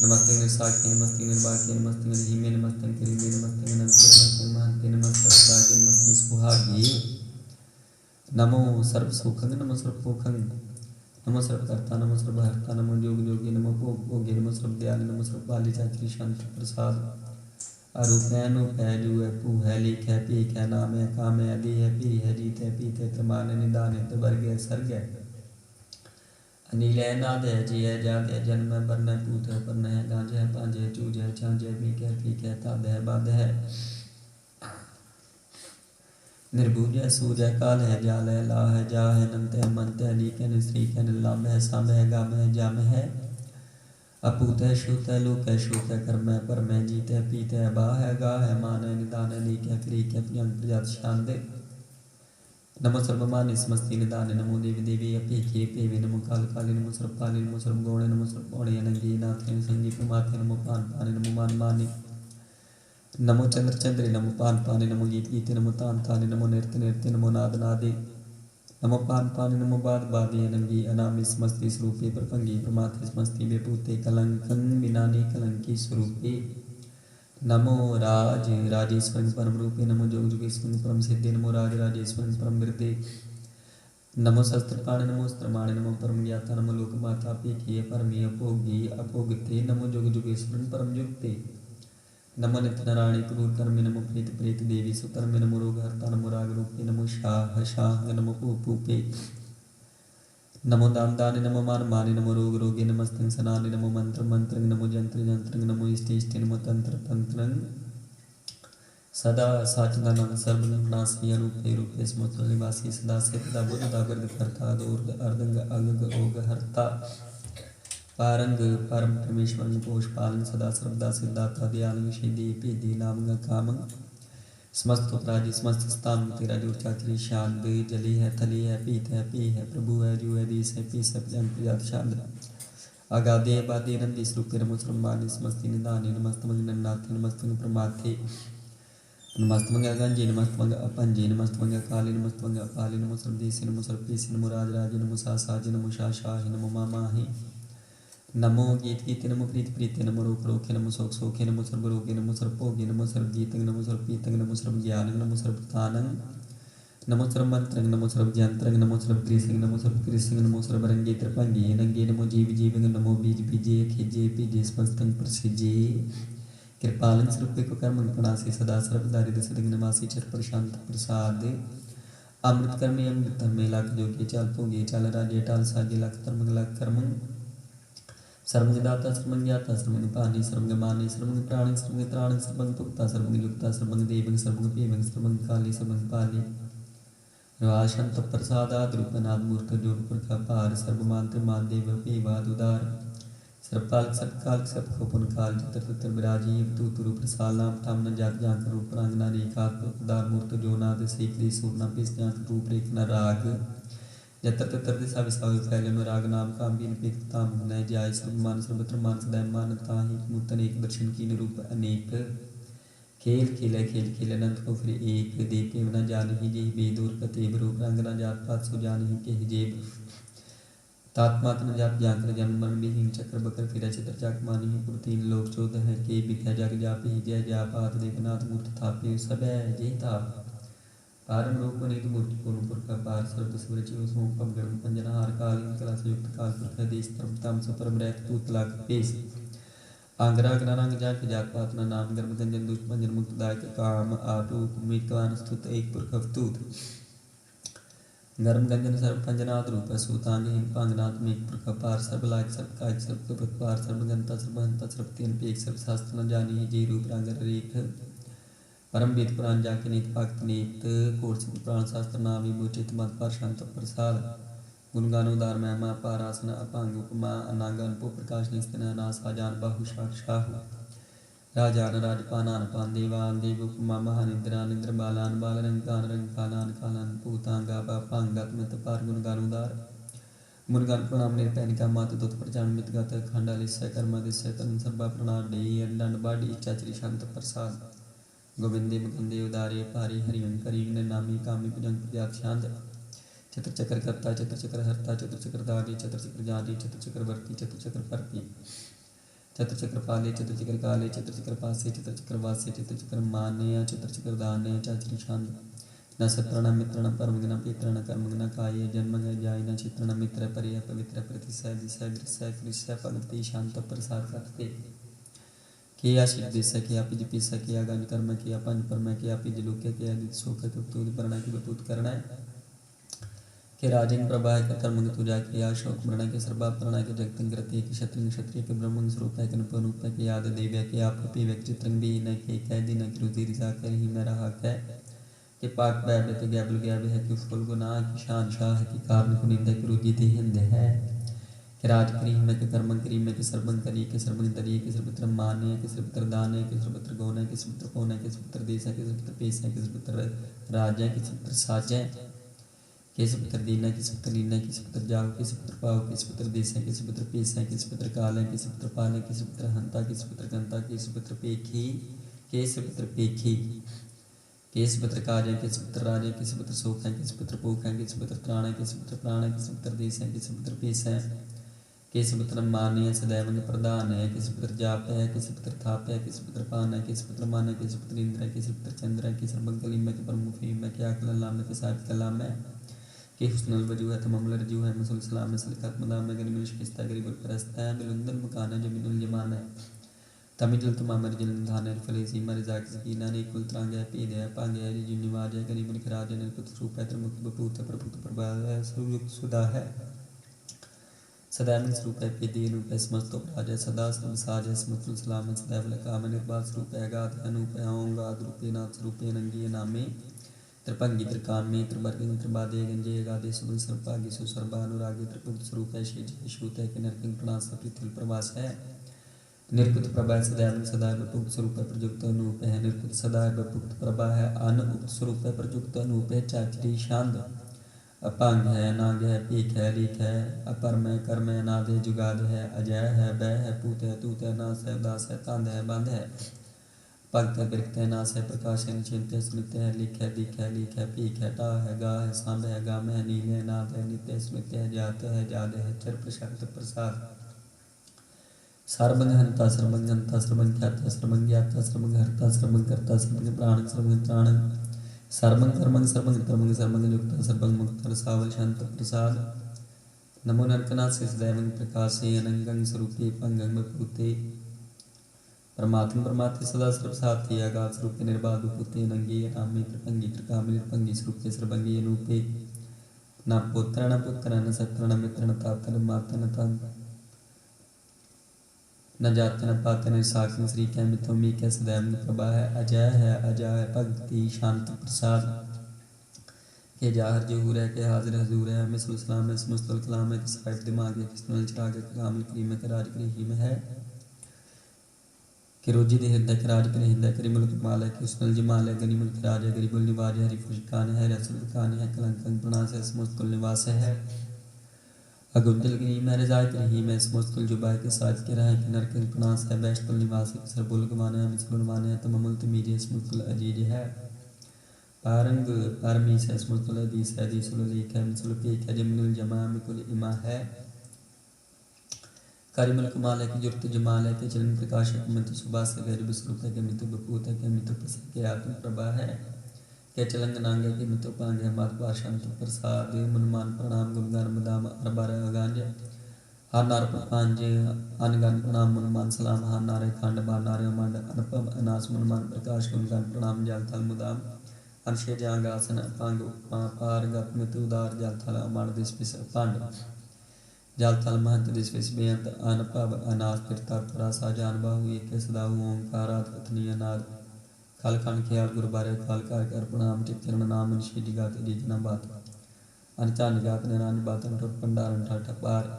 नमस्तंग निर्साख्य नमस्तंग निर्वाक्य नमस्तंग धीमे नमस्तंग करीमे नमस्तंग नंते नमस्तंग महंते नमस्तस्राग्य नमस्तंग सुहाग्ये नमो सर्वसुखंग नमो सर्वपोखंग नमो सर्वकर्ता नमो सर्वहर्ता नमो जोग जोगी नमो भोग भोगे नमो सर्वदयाले नमो सर्वपाली चाचरी शांति प्रसाद अरूप है अनूप है जू है पू है लेख है पीख है नाम है काम है अदी है पी है जीत है पीत है त्रमान है निदान है तवर्ग है सर्ग है अनिल है नाद है जी है जात है जन्म है वर्ण है पूत है पर्ण है गांज है पांज है चूज है छांज है पीक है ताद है बाद है निर्भुज है सूज है काल है जाल है ला है जा है नंत है मंत है लीक है निश्रीक है निलाम है साम है गाम है जाम है अपूत है शूत है लोक है शोक है कर्म है परम है जीत है पीत है बा है गा है मान है निदान है लीक है क्रीक है प्रियंक प्रजात शांत नमो सर्वमान्य समस्ति निदान नमो देवी देवी अपेखे पेवे नमो काल काले नमो सर्वपाले नमो सर्वगौणे नमो सर्वपौणे अनंगे नाथे संगी प्रमाथे नमो पान पाने नमो मान माने नमो चंद्र चंद्रे नमो पान पाने नमो गीत गीते नमो तान ताने नमो नृत्य नृत्य नमो नाद नादे नमो पान पाने नमो बाद बादे अनंगी अनामि समस्ति स्वरूपे प्रपंगी प्रमाथे समस्ति विभूते कलंकन विनाने कलंकी स्वरूपे नमो राज राजेश्वर परम रूपे नमो जोग जोगेश्वर परम सिद्धे नमो राज राजेश्वर परम वृद्धे नमो शस्त्रपाण नमो स्त्रमाण नमो परम ज्ञाता नमो लोकमाता पेखिए परमे अपोगी अपोगते नमो जोग जोगेश्वर परम युक्ते नमो नित्य नारायणी क्रूर कर्मे नमो प्रीत प्रीत देवी सुकर्मे नमो रोग हरता नमो राग रूपे नमो शाह शाह नमो पूपे नमो दान दाने नमो मान माने नमो रोग रोगे नमस्तंग सनाने नमो मंत्र मंत्र नमो जंत्र जंत्र नमो इष्ट इष्ट नमो तंत्र तंत्र सदा साचिदानंद सर्वनाशी रूपे रूपे स्मृत निवासी सदा से पिता बुद्ध दागर्द करता दूर अर्धंग अगग ओग हरता पारंग परम परमेश्वर पोष पालन सदा सर्वदा सिद्धाता दयाल विषेदे भेदे नामंग कामंग समस्त अपराधी समस्त स्थान तेरा जो चाचरी शांत जले है थले है पीत है पे है प्रभु है जो है देश है पीस है जन प्रजात शांत आगादे बादे नंदी स्वरूप मुसलमान समस्ति निदान नमस्तमंग नन्नाथ नमस्तमंग प्रमाथे नमस्तमंग गंजे नमस्तमंग अपंजे नमस्तमंग काले नमस्तमंग अपाले नमो सर्वदेशी नमो सर्वपेशी नमो राजराजे नमो सासाजे नमो शाशाहि नमो मामाहि नमो गीत गीते नमो प्रीत प्रीते नमो रोक रोके नमो शोक शोके नमो सर्व रोगे नमो सर्व भोगे नमो सर्व जीतंग नमो सर्व पीतंग नमो सर्व ज्ञानंग नमो सर्व तानंग नमो सर्व मंत्रंग नमो सर्व जंत्रंग नमो सर्व ग्रीसिंग नमो सर्व कृसिंग नमो सर्व रंगे त्रिपंगे नंगे नमो जीव जीवंग नमो बीज बीजे खिजे पीजे स्पस्तंग प्रसिजे कृपालन स्वरूप को कर्म प्रणासी सदा सर्वदारि दसदंग नमासी चर प्रशांत प्रसाद अमृत कर्मे अमृत धर्मे लाख जोगे चाल भोगे चाल राजे टाल साजे लाख धर्म लाख कर्म सर्वज्ञदाता सर्वज्ञाता सर्वज्ञपानी सर्वज्ञमानी सर्वज्ञ प्राणी सर्वज्ञ त्राण सर्वज्ञ पुक्ता सर्वज्ञ युक्ता सर्वज्ञ देवं सर्वज्ञ पेवं सर्वज्ञ काली सर्वज्ञ पाली राशंत प्रसादाद रूपनाद मूर्त जोड़ पुरखा पार सर्वमांत्र मान देव पेवाद उदार सर्वपाल सर्वकाल सर्वखोपन काल चित्र चित्र विराजीव तू तुरु प्रसाद नाम थाम न जात जांक रूप प्रांगना रेखा उदार मूर्त जोनाद सेक दे सूरना पिस जांक रूप रेख न राग जत्र तत्र दिशा विसाव फैले अनुराग नाम काम बीन पेत ताम नय जाय सर्वमान सर्वत्र मान सदा मान ताहि मूर्तन एक दर्शन की रूप अनेक खेल खेले खेल खेल अनंत को फिर एक देखे न जान ही जे बेदूर कतेब रूप रंग न जात पात सो जान ही के जेब तात्मात न जात जाकर जन्म मरण विहीन चक्र बकर फिर चित्र चाक मानी ही पुरतीन लोक चोद है के बिख्या जग जापे ही जय जापात देखनाथ मूर्त थापे सब जय ताप पारम रूप नीत मूर्ति पूर्ण पुरख पार सर्व सूरज उसमो पम गण पंजन हार कालीन कला संयुक्त काल पुरख देश परम तम सुपरम रैत तूत लाख पेश आंगरा गणनांग जात जात पात न नाम गर्भ गंजन दुष्ट पंजन मुक्त दायक काम आरूप मीतवान स्तुत एक पुरख तूत गर्म गंजन सर्व पंजनाथ रूप सूतांग हिम पांगनाथ में पुरख पार सर्व लायक सर्व काज सर्व कपट पार सर्व गंता सर्व हंता सर्व तीन पेक सर्व शास्त्र न जानी जय रूप रंग रेख परम वेद पुराण जाके नीत भक्त नीत कोट सिद्ध प्राण शास्त्र नाम विभूचित मत पर शांत प्रसाद गुणगान उदार महिमा पारासन अपांग उपमा अनांगन पो प्रकाश निस्तना नास आजान बाहु साक्षाहु राजान राजपानान पान देवान देव उपमा महानिद्रान इंद्र बालान बालरंकान रंकानान कालान पूतांगा बापांगत मित पार गुणगान उदार मुनगान प्रणाम निर्पैनिका मात दुत प्रजान मित गत खंडालिस्य कर्म दिस्य तन सर्वा प्रणाम देहि अंडन बाडी चाचरी शांत प्रसाद गोविंदे मुकुंदे उदारे पारे हरिओं करीन नामी कामी भुजंग प्रजात शांत चतुर चक्र कर्ता चतुर चक्र हर्ता चतुर चक्र दारी चतुर चक्र जारी चतुर चक्रवर्ती चतुर चक्र परती चतुर चक्र पाले चतुर चक्र काले चतुर चक्र पासे चतुर चक्र वासे चतुर चक्र मान्य चतुर चक्र दान्य चाचरी शांत न सत्रण मित्रण परमगन पितरण कर्मगन काय जन्म जाय न चित्रण मित्र परिय पवित्र प्रतिसय दिशय दृश्य कृष्य पगति शांत प्रसाद करते किया सिद्धेश किया पिज पिस किया गण कर्म किया पंच परम किया पिज लोक किया दित शोक तुद प्रणय की बतूत करना के राजन प्रभा के कर्म तुजा किया शोक मरण के सर्वा प्रणय के जगतं कृत्य के क्षत्रिय क्षत्रिय के ब्रह्म स्वरूप है कनप रूप है के याद देव्य के आप पे व्यक्ति चित्रंग भी न के कह दिन की रुधि रिजा कर ही मैं रहा के पाक बैठ ते गैबल गैब है कि फुल गुनाह की शान शाह की कारण कुनिंदा की रुधि ते हिंद है कि राज करीम के कर्म करीम के सर्वं करी के सर्वं तरी के सर्वत्र मान्य के सर्वत्र दान के सर्वत्र गौन के सर्वत्र कौन के सर्वत्र देश के सर्वत्र पेश के सर्वत्र राज के सर्वत्र साज के सर्वत्र दीन के सर्वत्र लीन के सर्वत्र जाग के सर्वत्र पाव के सर्वत्र देश के सर्वत्र पेश के सर्वत्र काल के सर्वत्र पाल के सर्वत्र हंता के सर्वत्र गंता के सर्वत्र पेखी के सर्वत्र पेखी के सर्वत्र कार्य के सर्वत्र राज के सर्वत्र शोक के सर्वत्र पोख के सर्वत्र त्राण के सर्वत्र प्राण के सर्वत्र देश के सर्वत्र पेश किस पुत्र मान्य सदैव प्रदान है किस पुत्र जाप है किस पुत्र थाप है किस पुत्र पान है किस पुत्र मान है किस पुत्र इंद्र है किस पुत्र चंद्र है किस बंकली में के प्रमुख में क्या कलाम में के साथ कलाम है कि हुस्नुल वजू है तमाम रजू है मसल सलाम में सलकत मदाम में गनिमिश किस्ता गरीब परस्त है बिलुंदन मकान है जमीनुल जमान है तमिजुल तमाम रजल धान है फले सीमा रजाक सकीना ने कुल त्रांग है पीद है पांग है जी निवाज है गरीब खराज है पुत्र रूप है त्रिमुख बपूत प्रभुत प्रभा है सुयुक्त सुदा है सदैव स्वरूप है पेदी रूप है समस्त उपराज है सदा सर्वसाज है समस्तुल सलाम है सदैव लकाम निर्बाध स्वरूप है गाद अनूप है ओंगाद रूपे नाथ स्वरूपे नंगी नामे त्रिभंगी त्रिकामी त्रिवर्ग त्रिबादे गंजे गादे सुबन सर्वभाग्य सुसर्वानुरागी त्रिपुट स्वरूप है शेज शूत है कि नरकिंग प्रणास पृथ्वी प्रवास है निर्कुत प्रभा सदैव सदा विपुक्त स्वरूप है प्रयुक्त अनूप है निर्कुत सदा विपुक्त प्रभा है अनउक्त स्वरूप है प्रयुक्त अनूप है चाचरी शांत अपांग है नाग है पीक है लीक है अपरम है कर्म है नादे जुगाद है अजय है वह है पूत है तूत है नास है उदास है तांद है बंद है भक्त है बिरक्त है नास है प्रकाश है निश्चिंत है स्मृत है लिख है दिख है लीक है पीक है टा है गा है सांब है गाम है नील है नाद है नित्य है स्मृत है जात है जाद है चर प्रशक्त प्रसाद सर्वंग हंता सर्वंग हंता सर्वंग ख्याता सर्वंग ज्ञाता सर्वंग हरता सर्वंग करता सर्वंग प्राण सर्वंग त्राण सर्वंग कर्मंग सर्वंग कर्मंग सर्वंग युक्ता सर्वंग मुक्त सावल शांत प्रसाद नमो नरकनाथ सदैवं प्रकाशे अनंगं स्वरूपे पंगं विभूते परमात्म परमात्म सदा सर्वसाथी आगाध स्वरूपे निर्बाध विभूते नंगे नामे त्रिभंगी त्रिकामी निर्भंगी स्वरूपे सर्वंगी अनूपे न पुत्र न पुत्र न सत्र न मित्र न ताता न माता न तन न जात न पात न साक्षी श्री कै मिथोमी कै सदैव प्रभा है अजय है भक्ति शांत प्रसाद के जाहर जहूर है के हाजिर हजूर है मिसल सलाम है मुस्तल कलाम है साहिब दिमाग है किस्मल चिराग है कामिल करीम है राज करीम है कि रोजी दे हृदय के राज करे हृदय करी मुल्क माल है कि उसनल जमाल है गनी मुल्क राज है गरीबुल निवाज है हरीफुल कान है रसूल कान है कलंकन प्रणास है मुस्तल निवास है अगुंदल करीम है रजाय करीम है मुस्तल जुबाय के साज के रहा है कि नरकन प्रणास है बैष्टल निवास है सरबुल गमाने है मिसलुल माने है तममुल तमीरी मुस्तल अजीज है पारंग पारमी से मुस्तल हदीस है हदीसुल लेख है मिसल पेक है जमनुल जमा मिकुल इमा है कारिमल कमाल है कि जुर्त जमाल है कि चरण प्रकाश है कि मित सुबह से गैर विस्वरूप है कि मित बपूत है कि मित प्रसाद के आत्म प्रभा है कि चलंग नांग है कि मित पांग है मात पाशांत प्रसाद मनमान प्रणाम गुणगान मदाम अरबार अगांज हर नार प्रपांज अनगान प्रणाम मनमान सलाम हर नारे खंड बार नारे मंड अनुपम अनास मनमान प्रकाश गुणगान प्रणाम जल थल मुदाम अंशे जांग आसन पांग पार गत मित उदार जल थल अमान दिस पिस पांड जल थल महंत दिस विस बेअंत अनपव अनाथ फिरता परा साजान बाहु एक सदाहु ओंकारात कथनीय नाद खल खन ख्याल गुरबारे काल कार कर प्रणाम चित्तरण नाम निशी दिगात जिजना बात अनचान जात निरान बातन ठोट पंडारन ठाठ पार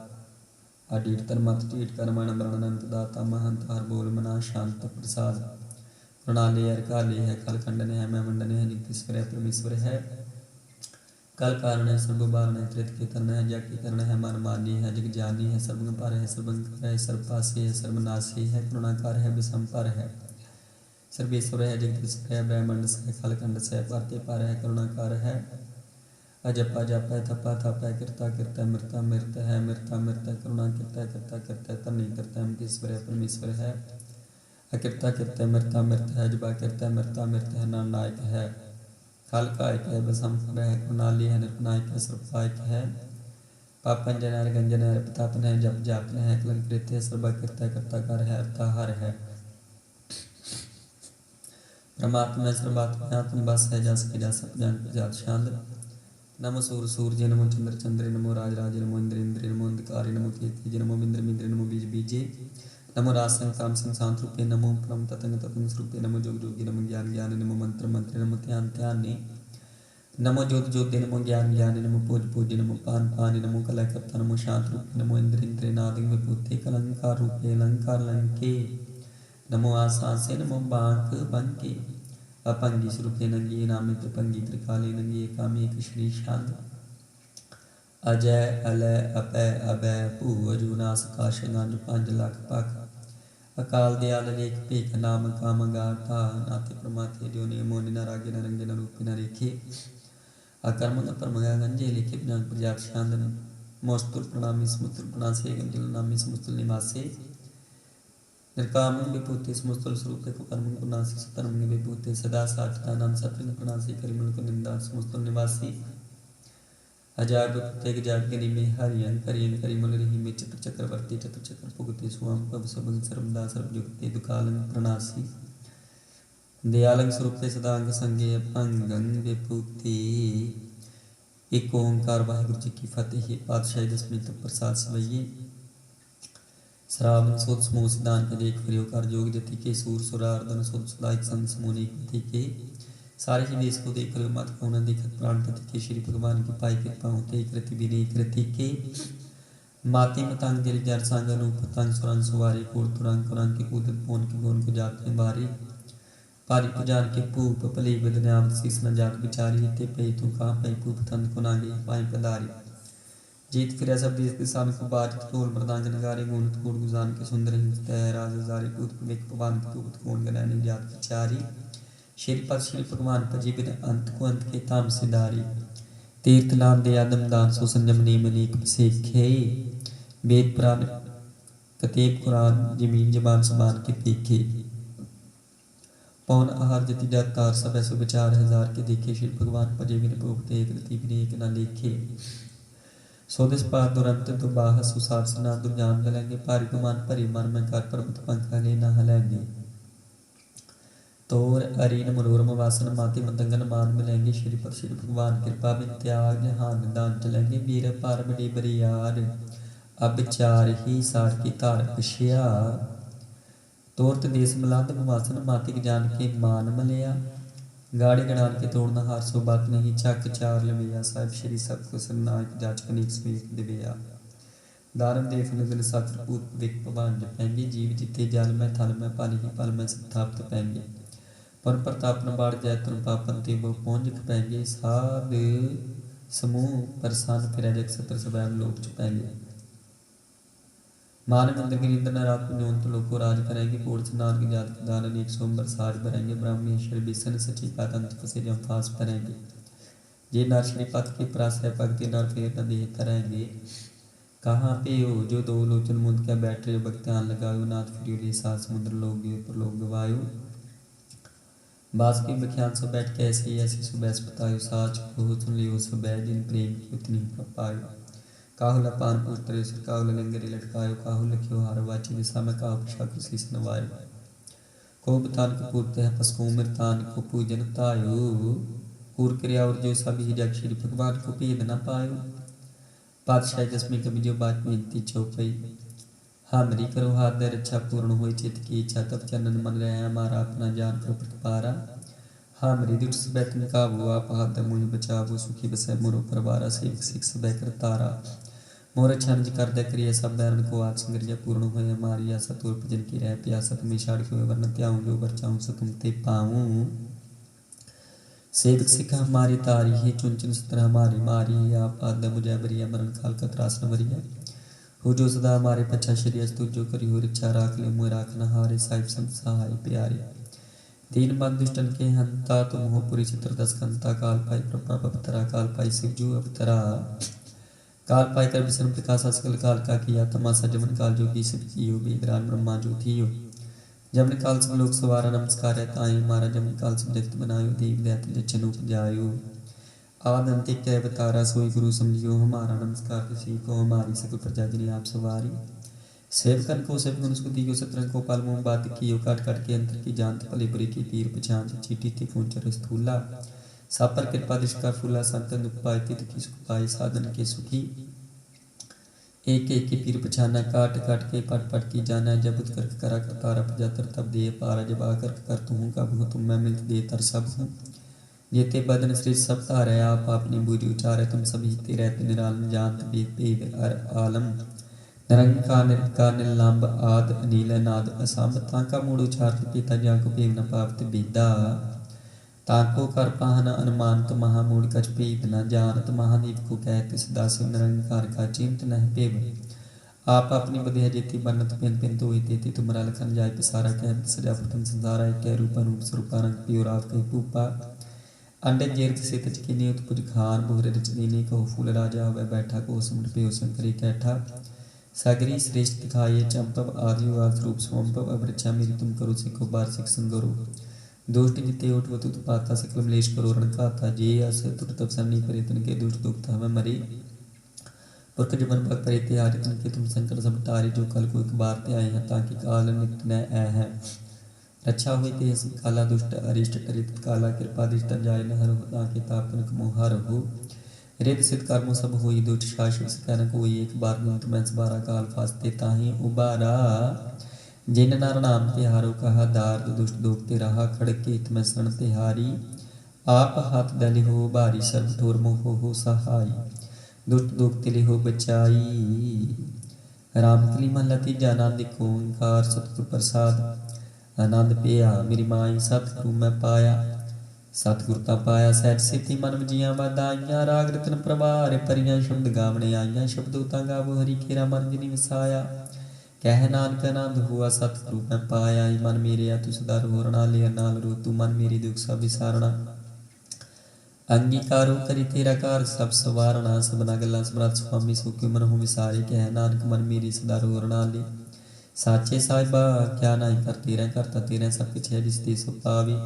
अडीट तर मत टीट कर्मण मरणनंत दाता महंत हर बोल मना शांत प्रसाद प्रणाली हर काले है खल खंडन है मैं मंडन है जगदीश्वर है परमेश्वर है कल कारण है सर्व बारण है त्रित के तरण है जग के करण है मन मानी है जग जानी है सर्वं पर है सर्वंकर है सर्वपासी है सर्वनाशी है करुणाकार है विषमपर है सर्वेश्वर है जगदीश्वर है ब्रह्मंड से खलखंड से पार्थे पार है करुणाकार है अजपा जप है थपा थप है कृता कृता मृता मृत है मृता मृत है करुणा कृता कृता कृता तरनी करता है अमृतेश्वर है परमेश्वर है अकृता कृता मृता मृत है जबा कृता मृता मृत है नायक है कालकायक है बसंपर है कुणाली है निर्नायक है सर्वपायक है पापंजन है गंजन है प्रतापन है जप जापन है कलंकृत है सर्वकृत्य कर्ताकार है अर्थाहार है परमात्मा है सर्वात्मा आत्म बस है जस के जस जान जात शांत नमो सूर सूर्य नमो चंद्र चंद्र नमो राज राज नमो इंद्र इंद्र नमो अंधकारी नमो तेज नमो इंद्र मिंद्र नमो बीज बीजे नमो रासं काम संसांत रूपे नमो परम ततंग ततंग स्वरूपे नमो जोग जोगी नमो ज्ञान ज्ञान नमो मंत्र मंत्र नमो ध्यान ध्यान नमो ज्योत ज्योति नमो ज्ञान ज्ञान नमो पूज पूज नमो पान पान नमो कला कर्ता नमो शांत रूपे नमो इंद्र इंद्र नादिंग विभूते कलंकार रूपे अलंकार लंके नमो आसासे नमो बांक बंके अपंगी स्वरूपे नंगी नामित पंगी त्रिकाले नंगी कामी एक श्री शांत अजय अलय अपय अभय भू अजूनास काश गंज 5 लाख पख अकाल दयाल लेख पेख नाम काम गाथा नाते प्रमाथे जो नियमो न रागे न रंगे न रूपे न रेखे अकर्म न परमगा गंजे लेखे बिना प्रजात शांदन मोस्तुर प्रणामी समुत्र प्रणासे गंजल नामी समुत्र निवासे निर्काम विभूते समुस्तल स्वरूप को कर्म प्रणासी सतर्म विभूते सदा साचता नाम सत्र प्रणासी करिमल को निंदा समुस्तल निवासी हजार प्रत्येक जागरी में हरियं करियं करिमल रही में चतुर चक्रवर्ती चतुर चक्र पुगते स्वाम पव सबं सर्वदा सर्वयुक्ते दुकालं प्रणासी दयालं स्वरूपे सदांग संगे अंगं विभूति एक ओंकार वाहिगुरु जी की फतेह पातशाही दसवीं तक प्रसाद सवैये श्रावण सोद समूह सिद्धांत के देख फिर कार जोग जति के सूर सुरार्दन सोद सदाइक संग समूनी के सारे ही देश को देख रहे मत को न देखत प्राण पति के श्री भगवान की पाई कृपा होते कृति विनय कृति के माति मतंग गिर जर संग अनूप पतंग सुरंग सुवारी कोर तुरंग कुरंग के कूदत पोन के गोन को जात में बारी पारी पुजान के पूप पले बदनाम शीस न जात बिचारी ते पे तू कहाँ पे पूप तंद को नागे पाई पदारी जीत फिर सब देश दिशान को बाज ढोल मृदांग नगारे गुण कोड गुजान के सुंदर हिंस तय राज जारी पूत विक पवन के पूत कोन गनानी जात बिचारी श्री भगवान पजी बिन अंत को अंत के ताम सिधारी तीर्थ नाम दे आदम दान सो संयम नेम अनेक सीखे वेद पुराण कतेब कुरान जमीन जबान समान के तीखे पौन आहार जति जात तार सब ऐसो विचार हजार के देखे श्री भगवान पजे बिन पोपते कृति बिन एक न लेखे सो दिस पार दुरंत तो बाह सुसार सना दुर्जान गलेंगे पारि गुमान परि मन में कर पर्वत पंखा ले न हलेंगे तोर अरीन मनोरम वासन माते मतंगन मान मिलेंगे श्री भगवान कृपा बिन त्याग जहान दान चलेंगे वीर पार बड़ी बरियार अब चार ही सार की तार पिछिया तोरत देश मलाद वासन मातिक जान के मान मलिया गाड़ी गणान के तोड़ना हार सो बात नहीं चक चार लविया साहिब श्री सब को सरनायक जाचक नीक स्वेक दिव्या दारम देख निगल सत्र पूत विक पवान जपेंगे जीव जिते जल में थल में पल ही पल में स्थापित पेंगे पर प्रताप न बाढ़ जय तुम पापन ते वो पहुंच पेंगे साध समूह परसान फिर जग सत्र स्वयं लोक चुपेंगे मानव इंद्र गिरिंद्र न रात पुण्यों तो लोको राज करेंगे पूर्ण स्नान की जात दान अनेक सोमबर साज भरेंगे ब्राह्मणेश्वर बिसन सची का तंत्र फसे जम फांस भरेंगे जे नर श्री पथ के प्रास है भक्ति नर फेर न देह तरेंगे कहाँ पे हो जो दो लोचन मुंद के बैठे भक्त्यान लगायो नाथ फिर सात समुद्र लोग पर लोग गवायो बास के बख्यान सब बैठ के ऐसी ऐसी सुबह बतायो साच को सुन लियो सुबह जिन प्रेम की उतनी पायो काहुल पान पुत्र काहुल लंगरी लटकायो काहुल लखियो हार वाची दिशा में काहु पिछा किसी सनवायो को बतान को पूर्त है पसको मृतान को पूजन तायो पूर क्रिया और जो सभी जग श्री भगवान को भेद न पायो पातशाह दसवीं कवि जो बात बेनती चौपई हमरी करो हाथ दर रक्षा पूर्ण हो चित की इच्छा तब चंदन मन रहे हमारा अपना जान कर प्रतिपारा हमरी दुष्ट से बैठन का वो आप हाथ मुझे बचावो सुखी बसे मोरो परवारा सेवक सिख सब कर तारा मोर छंज कर दे करिए सब बैरन को आज संग्रिया पूर्ण होए हमारी आशा तोर भजन की रह प्यासा तुम छाड़ के वरन त्याऊं जो बरचाऊं सो तुम ते पाऊं सेवक सिख हमारी तारी ही चुन चुन सत्र हमारी मारी आप आद मुझे बरिया मरण काल का त्रास न बरिया हो जो सदा हमारे पच्छा श्री अस्तु जो करी हो रक्षा राख ले मुझे राख न हारे साहिब संत सहाय प्यारे दीन बंद दुष्टन के हंता तुम हो पुरी चित्र दस कंता काल पाई प्रभा अवतरा काल पाई शिवजू अवतरा काल पाई कर विष्णु प्रकाश सकल काल का किया तमाशा जमन काल जो की सब कियो वेदरान ब्रह्मा जो थियो जमन काल सब लोग सवारा नमस्कार है ताई मारा जमन काल सब जगत बनायो देव दैत जचन उपजायो आद अंत्य के अवतारा सोई गुरु समझियो हमारा नमस्कार किसी को हमारी सकल प्रजा जिन्हें आप सवारी सेवकन को सेवकन उसको दियो सत्रन को पाल मुंह बात कियो काट काट के अंतर की जानत पले बुरी की पीर पहचान चीटी थी पूंचर स्थूला सापर कृपा दृष्टा फूला संतन दुख पाए तित की सुख पाए साधन के सुखी एक एक की पीर पहचाना काट काट के पट पट की जाना जब उत कर करा तारा पजातर तब दे पारा जब आकर कर तू कब हो तुम मैं मिल दे तर सब हूँ जेते बदन श्री सब तारे आप अपनी बूझी उचारे तुम सभी ते रहते निराल जानत वेद भेद अर आलम निरंकार निर्विकार निलंब आद नील नाद असंभ ताका मूड उचार पिता जाको पेव न पावत विदा ताको कर पाहन अनुमान तो महामूड कछ पेद न जानत महादीप को कहते सदा शिव निरंकार का चिंत न पेव आप अपनी बधे जेती बनत पिन पिन तो तेती तुमरा लखन जाय पिसारा कहत सजा प्रथम संसारा एक रूप रूप स्वरूपारंग प्योर आप कही पूपा अंडे जेर से तच की नीत पुज खान बोहरे रचनी कहो फूल राजा होवे बैठा को समुद्र पे शंकरी कैठा सागरी श्रेष्ठ दिखाए चंपव आदि वास रूप स्वंपव अवृक्षा मेरी तुम करो सिखो वार्षिक संगरो दोष्ट जिते उठ वतुत पाता सकल मलेश करो रणकाता जे अस तुट तप सन्नी परितन के दुष्ट दुख हमें मरे पुरख जमन भक्त परिते आदि तन के तुम संकट सब तारी जो कल को एक बार ते आए हैं ताकि काल नित न है रक्षा हुई ते काला दुष्ट अरिष्ट तरित काला कृपा दृष्ट जाय न हर हो ताकि तापन मोहर हो रेत सिद्ध कर्मों सब हुई दुष्ट शाश्वत सकन कोई एक बार गुंत में सबारा काल फास्ते ताही उबारा जिन नर नाम के हारो कहा दार दुष्ट दोखते रहा खड़के में शरण तिहारी आप हाथ दले हो भारी सर्व ठोर मोह हो सहाय दुष्ट दुख तिले हो बचाई राम कली महला तीजा आनंद एक ओंकार सतगुर प्रसाद आनंद पिया मेरी माई सतगुरु मैं पाया सतगुर ता पाया सैज सिद्धि मन वजिया वाधाइयां राग रतन प्रवार परियां शब्द गावने आईयां शब्दों ता गावो हरि केरा मन जिनि वसाया कह नानक आनंद हुआ सतगुरु मैं पाया मन मेरे तू सदा रोरना ले नाल रो तू मन मेरी दुख सब विसारना अंगीकारो करी तेरा कार सब सवारना सबना गल्लां समरथ स्वामी सुखी मन हो विसारे कह नानक मन मेरी सदा रोरना ले साचे साहिबा क्या नहीं कर तेरा करता तेरा सब कुछ है जिस देश पावे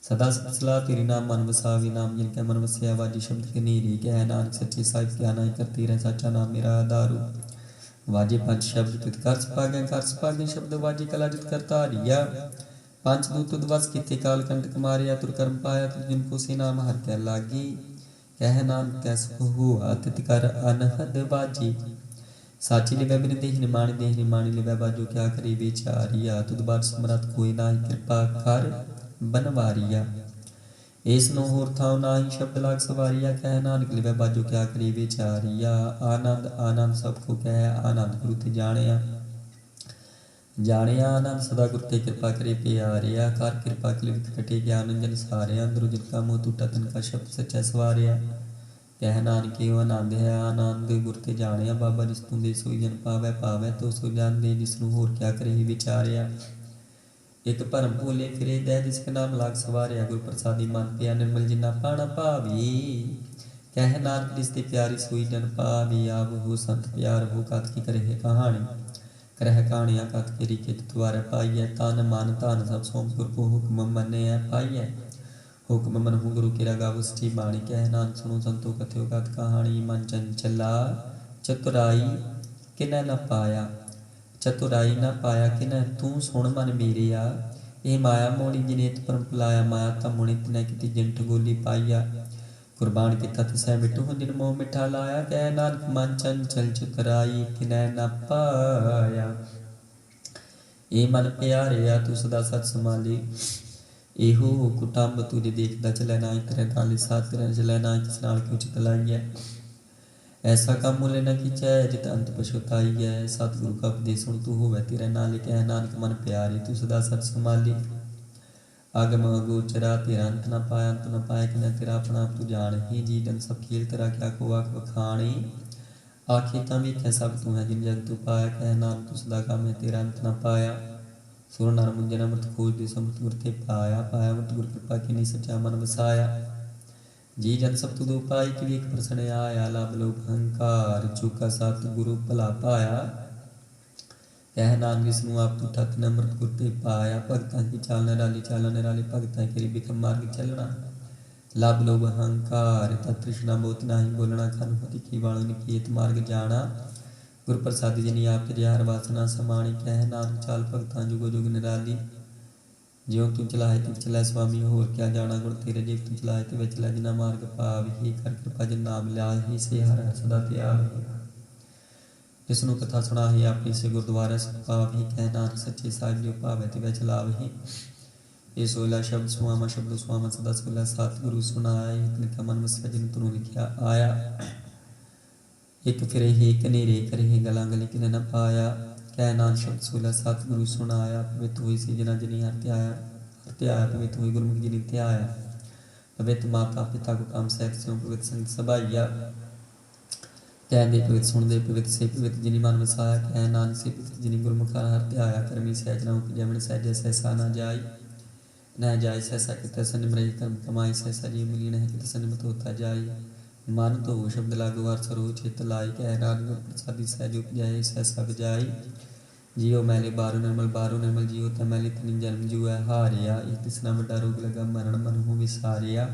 सदा सला तेरी नाम मन वसावे नाम जिनका मन वसिया वाजी शब्द के नीरी कह नानक सच्चे साहिब क्या नहीं कर तेरा सच्चा नाम मेरा आधारू वाजे पंच शब्द तित कर सपागे शब्द वाजे कला जित करता रिया पंच दूत उद्वस किते काल कंटक मारिया तुर कर्म पाया तुर जिनको से नाम हर कह लागी कह नाम कैस हुआ तित कर अनहद बाजी साची लिवै बिन देह निमाणी लिवै बाजो क्या करे बेचारिया तुद बार समरथ कोई नाहि कृपा कर बनवारिया इस नो होर थाओ नाही शब्द लाग सवारिया कह नानक लिवै बाजो क्या करे बेचारिया आनंद आनंद सबको कह आनंद गुरु ते जानिया आनंद सदा गुर ते कृपा करे प्यारिया कर कृपा कलित कटे ज्ञान जन सारिया अंदर जिनका मोह टूटा तनका शब्द सच्चा सवारिया कह नानक आनंद है आनंद गुर ते जानिया बाबा जिस तू दे सोई जन पावै पावै तो सो जान दे जिसनु होर क्या करे विचारिया एक भरम भोले फिरे दे जिसके नाम लाग सवारिया गुर प्रसादी मन पिया निर्मल जिन्ना पाना पावी कह नानक रिश्ते प्यारी सोई जन पावी आव हो संत प्यार हो कत की करे कहानी करह कहानियां कत केरी कित द्वारे पाइय तन मन धन सब सौंप गुर को हुक्म मने पाइय हुक्म मन हूँ गुरु केरा गावो सच्ची बाणी कह नानक सुनो संतो कथ्यो कत कहानी मन चंचला चतुराई किनै न पाया चतुराई न पाया किनै तू सुन मन मेरिया ए माया मोड़ी जिनेत परम पलाया माया ता मुनि तिनै किति जिंठ गोली पाइया कुर्बान किता तिसै मिटू जिन मोह मिठा लाया कह नानक मन चंचल चतुराई किनै न पाया ए मन प्यारिया तू सदा सच संभाली एहो कुटुंब तुझे देखदा चलै नाई तेरे नाल साथ तेरे चलै नाई किस नाल क्यों चित लाइए ऐसा काम मुले न खिंचै जित अंत पछुताई है सतगुरु का उपदेश सुन तू होवे तेरे नाल कह नानक मन प्यारी तू सदा सच संभाली आगम गोचरा तेरा अंत न पाया अंत न पाया कि न तेरा अपना आप तू जान ही जी जन सब खेल तेरा क्या को आख बखाणी आखे ता वेख्या सब तू है जिन जग तू पाया कह नाम तू सदा का मैं तेरा अंत न पाया सुर नर मुंजन अमृत खोज दे समृत गुर ते पाया पाया अमृत गुर कृपा की नहीं सच्चा मन वसाया जी जन सब तू दो पाई कि एक प्रसन्न आया लाभ लोभ अहंकार चुका सात गुरु भला पाया कह नानक विष्णु आप तू ठक नमृत गुर ते पाया भगतां की चाल निराली भगतां केरी बिकम मार्ग चलना लाभ लोभ अहंकार तृष्णा बोत नाही बोलना खानुपति की वाणु निकेत मार्ग जाना गुर प्रसादी जिनी आप तेरी हर वासना समाणी कह नानक चाल भगतां जुगो जुग निराली ज्यों तू चलाए तू चलाए स्वामी होर क्या जाना गुण तेरे जे तू चलाए ते वे चला जिना मार्ग पावही कर कृपा जिन नाम लाही से हर सदा त्यागी जिसनु कथा सुनाही आपनी से गुरुद्वारा से पावही कह नानक सच्चे साहिब जो पावे ते वे चलावही ये 16 शब्द सुहामा सदा 16 सतगुरु सुनाए इतने मन वसिया जिन तुनु लिखिया आया एक फिरे ही कनेरे करे ही गला गली किने न पाया कह नानक शब्द 16 सतगुरु सुनाया पवित्र हुई सी जिना जिनी हरते आया पवित्र हुई गुरमुख जिनी ते आया पवित्र माता पिता को काम सहित से पवित्र संग सभाइया कहते पवित्र सुन दे पवित्र से पवित्र जिनी मन वसाया कह नानक से पवित्र जिनी गुरमुख हरते आया करमी सहज न उपजै मन सहज सहसा न जाय न जाय सहसा कित सनिमरई कर्म कमाई सहसा जी मिली नहीं कित सनिमत होता जाय मन तो शब्द लागू हर सरो चित लाई कह नानक प्रसादी सहज उपजै सहसा बजाई जियो मैले बारो निर्मल जियो ता मैले तनि जन्म जुए हारिया एक तिसना बड़ा रोग लगा मरण मन हो विसारिया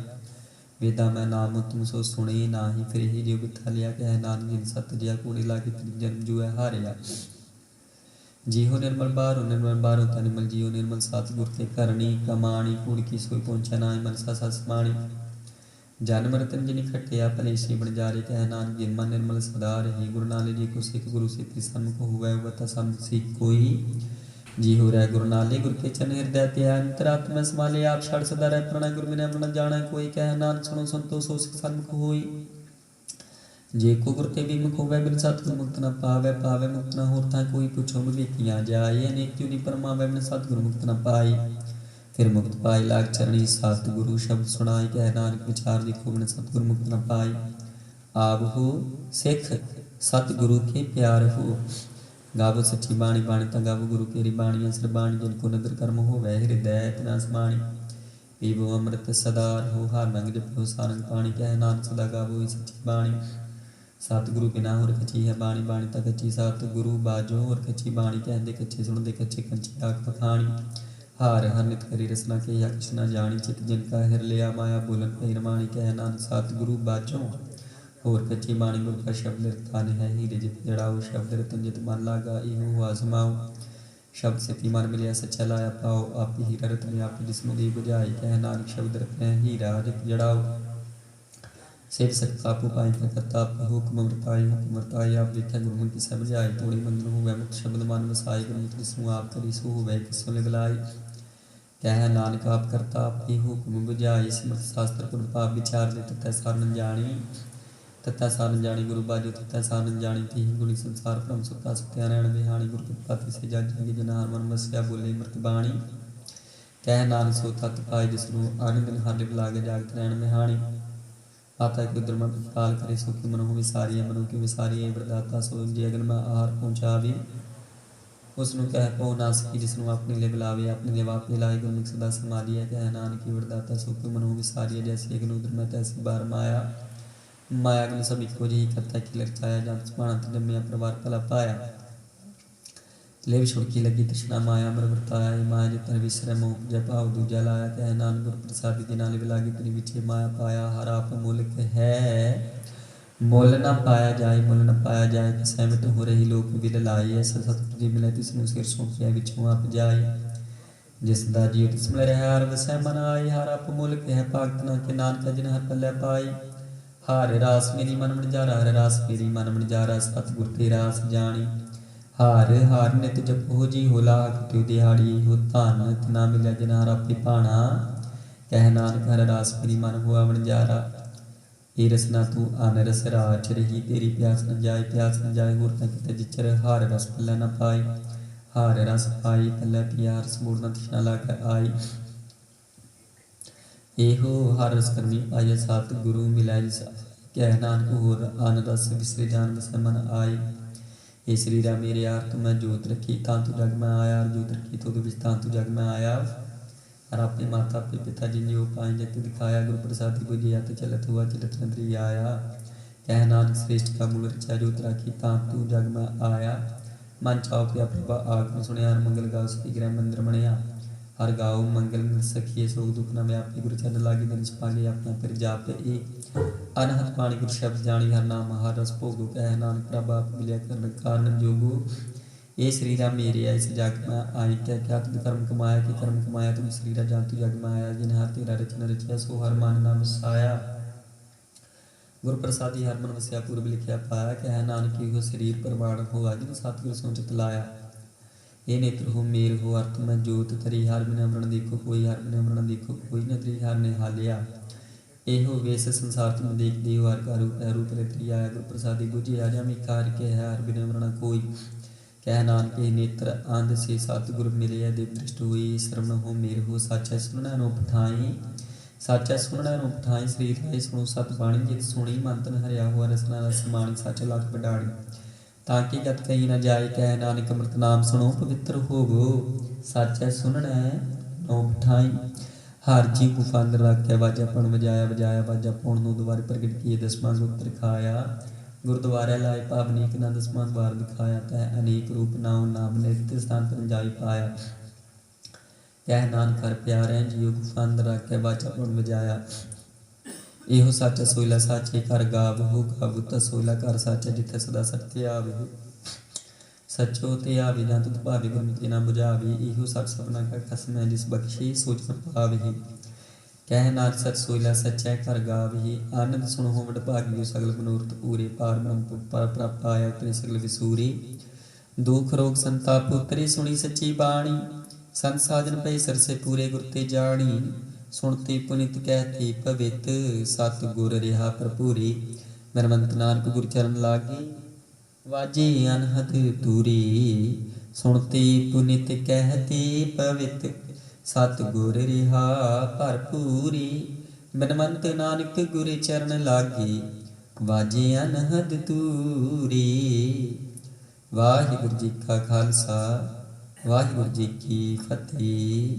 वेदा मैं नाम तुम सो सुने नाही फिर ही जो बिथा लिया कह नानक जिन सत जिया कूड़े लागे तनि जन्म जुए हारिया जियो निर्मल बारो ता निर्मल जियो निर्मल सतगुर के करनी कमाणी कूड़ की सोई पहुंचा नाई मन सा ससमाणी जन्म रतन जिन खटिया भले से बन जा रे कह नानक जिन मन निर्मल सदा रही गुरु नाले जी को सिख गुरु से सन्मुख हुआ वता सन्मुख सिख कोई जी हो रहा गुरु नाले गुरु के चरण हृदय त्याग अंतरात्मा संभाले आप छड़ सदा रह प्रणय गुरु बिना मन जाना कोई कह नानक सुनो संतो सो सन्मुख होई जे को गुरु ते विमुख होवे बिन सतगुरु मुक्त न पावे पावे मुक्त न होता कोई पूछो विवेकियां जाए अनेक जुनी परमावे बिन सतगुरु मुक्त न पाई फिर मुक्त पाई लाग चरणी सतगुरु शब्द सुनाई कह नानक विचार देखो बिन सतगुरु मुक्त न पाई आप हो सिख सतगुरु के प्यार हो गावो सच्ची बाणी बाणी ता गावो गुरु केरी बाणी असर बाणी जिनको नदर कर्म हो वह हृदय तना समाणी पीवो अमृत सदार हो हार नंग जपो सारंग पाणी कह नानक सदा गावो सच्ची बाणी सतगुरु बिना होर कच्ची है बाणी बाणी ता कच्ची सतगुरु बाजो होर कच्ची बाणी कहते कच्चे सुनते कच्चे कंची आग पखाणी हार हर नित करी रसना के या कुछ न जानी चित जिनका हिर लिया माया बोलन कही रमाणी कह नानक सतगुरु बाजो होर कच्ची बाणी गुरु का शब्द रतन है हीरे जित जड़ाओ शब्द रतन जित मन लागा इहो आजमाओ शब्द से मन मिलिया सच्चा लाया पाओ आप हीरा रतन आप जिसमें दी बुझाई कह नानक शब्द रतन हीरा जित जड़ाओ सेव सकता आपू पाई करता आप हुक्म अमृताई आप देखा गुरु की सब जाए थोड़ी मंदिर हो मुक्त शब्द मन वसाई गुरु जिसमें आप करी सो हो किसों ले बुलाई कह नानक आप करता आप हुक्म बुझाई समर्थ शास्त्र गुरु पाप विचार दे तथा सारन जानी तथा सारन जानी गुरु बाजो तथा सारन जानी थी गुणी संसार परम सुखा सुत्या रहन बिहानी गुरु कृपा से जान जगे जनार मन वस्या बोले मृत बाणी कह नानक सो तत् पाए जिसनु आनंद हारे लागे जागत रहन बिहानी आता के उधर मन काल करे सो की मनो विसारी मनो की विसारी वरदाता सो जे अगन में आहार पहुंचावे उसनु कह पो ना सकी जिसनु अपने लिए बुलावे अपने लिए वापे लाए गुरमुख सदा संभालिए कह नानक की वरदाता सो की मनो विसारी जैसे अगन उधर में तैसी बार माया माया ने सभी को यही करता कि लड़चाया जब स्मारत जन्मिया परिवार पला पाया ले छुड़की लगी तृष्णा माया मर वर्ताया माया जितने विश्रम जब भाव दूजा लाया कह नान गुरु प्रसाद के नाले बिलागी तनी विचे माया पाया हर आप मूलक है मोल न पाया जाए मोल न पाया जाए कि सहमत हो रही लोग बिल लाए सतगुरु जी मिले तिसनु सिर सौंपिया विचों आप जाए जिस दा जीव तिस मिल रहा हर वसै मन आई हर आप मूलक है भगत ना के नानक जिन हर पल्ले पाई हार रास मेरी मन मणजारा हर रास मेरी मन मणजारा सतगुर ते रास जानी हार हार नित जप हो जी हो लाख त्यो दिहाड़ी हो धन तना मिले जनारा पिपाणा कह नानक हर रास मेरी मन हुआ मणजारा ए रसना तू आन रस राच रही तेरी प्यास न जाए होर तक जिचर हार रस पल्ला न पाई हार रस पाई पल्ला पिया रस मूर्ना तृष्णा लाकर आई एहो हर रस करनी पाया सात गुरु मिलाई कह नानक होर आन रस विसरे जान बस मन आए ए शरीरा मेरे यार तू मैं जोत रखी तां तू जग में आया जोत रखी तो विच तां तू जग में आया और अपने माता पे पिता जी ने पाए जग दिखाया गुरु प्रसाद बुझिया तो चलत हुआ चलत नदरी आया कह नानक श्रेष्ठ का मूल रचा जोत रखी तां तू जग में आया मन चाओ पिया प्रभा आग सुनिया मंगल गाओ सती ग्रह मंदिर बनिया हर गाओ मंगल सखिए सोग दुख न व्यापी गुरु चरण लागे दिन पागे अपना फिर जाप ए अनहत पाणी गुरु शब्द जानी हर नाम हर रस भोगो कह नानक प्रभा मिलिया करन कारण जोगो ए शरीरा मेरे इस जग में आई क्या तुम कर्म कमाया कि कर्म कमाया तुम शरीरा जान तू जग में आया जिन हर तेरा रचना रचिया सो हर मन ना वसाया गुरु प्रसादी हर मन वसिया पूर्व लिखिया पाया कह नानक हो शरीर परवान हो जिन सतगुरु सोचत लाया ये नेत्र हो मेर हो अर्थ में जोत तरी हर बिना मरण देखो कोई हर बिना मरण देखो कोई न तरी हर ने हालिया एहो वेस संसार तुम देख दियो हर का रूप है रूप तरी आया गुरु प्रसादी बुझे आ जा कार के है हर बिना मरण कोई कह नानक के नेत्र आंध से सतगुरु मिले देव दृष्ट हुई श्रवण हो मेर हो साचा सुनना नो पठाई साचा सुनना नो पठाई शरीर है सुनो सत बाणी जित सुनी मंतन हरिया हुआ रसना रस माणी साचा लाख बढ़ाड़ी ताकि गत कहीं न जाए कह नानक अमृत नाम सुनो पवित्र होवो साचा सुनना नो बिठाई हर जी गुफांद रखे वाजा पण बजाया बजाया वाजा पौन नो द्वार प्रगट किए दसवां सूत्र खाया गुरुद्वारे लाए पावनी के ना दसवां द्वार दिखाया तह अनेक रूप नाम नाम नित्य स्थान पर जाई पाया कह नानक हर प्यारे जियो गुफांद रखे वाजा पण बजाया एहो साचा सोइला साचे कर गावहु गावु ता सोइला कर साचा जिथे सदा सत्य आवे सचो ते आवे जां तुत भावे गुरमुखी ना बुझावे एहो सच सपना का कसम है जिस बख्शे सोच न पावे कह नानक सच सोइला सच्चा कर गावे आनंद सुनो वड भागियो सगल मनोरथ पूरे पार ब्रह्म पर प्राप्त आया उतरे सगल विसूरे ਦੁਖ ਰੋਗ ਸੰਤਾਪ ਉਤਰੇ ਸੁਣੀ ਸੱਚੀ ਬਾਣੀ। ਸੰਤ ਸਾਜਨ ਪਏ ਸਰਸੇ ਪੂਰੇ ਗੁਰ ਤੇ ਜਾਣੀ। ਸੁਣਤੇ ਪੁਨਿਤ ਕਹਿਤੇ ਪਵਿੱਤ ਸਤ ਗੁਰ ਰਿਹਾ ਭਰਪੂਰੀ। ਮਨਮੰਤ ਨਾਨਕ ਗੁਰ ਚਰਨ ਲਾਗੇ ਵਾਜੇ ਅਨਹਦ ਤੂਰੀ। ਸੁਣਤੇ ਪੁਨਿਤ ਕਹਿਤੇ ਪਵਿੱਤ ਸਤ ਗੁਰ ਰਿਹਾ ਭਰਪੂਰੀ। ਮਨਮੰਤ ਨਾਨਕ ਗੁਰ ਚਰਨ ਲਾਗੇ ਵਾਜੇ ਅਨਹਦ ਤੂਰੀ। ਵਾਹਿਗੁਰੂ ਜੀ ਕਾ ਖਾਲਸਾ ਵਾਹਿਗੁਰੂ ਜੀ ਕੀ ਫਤਿਹ।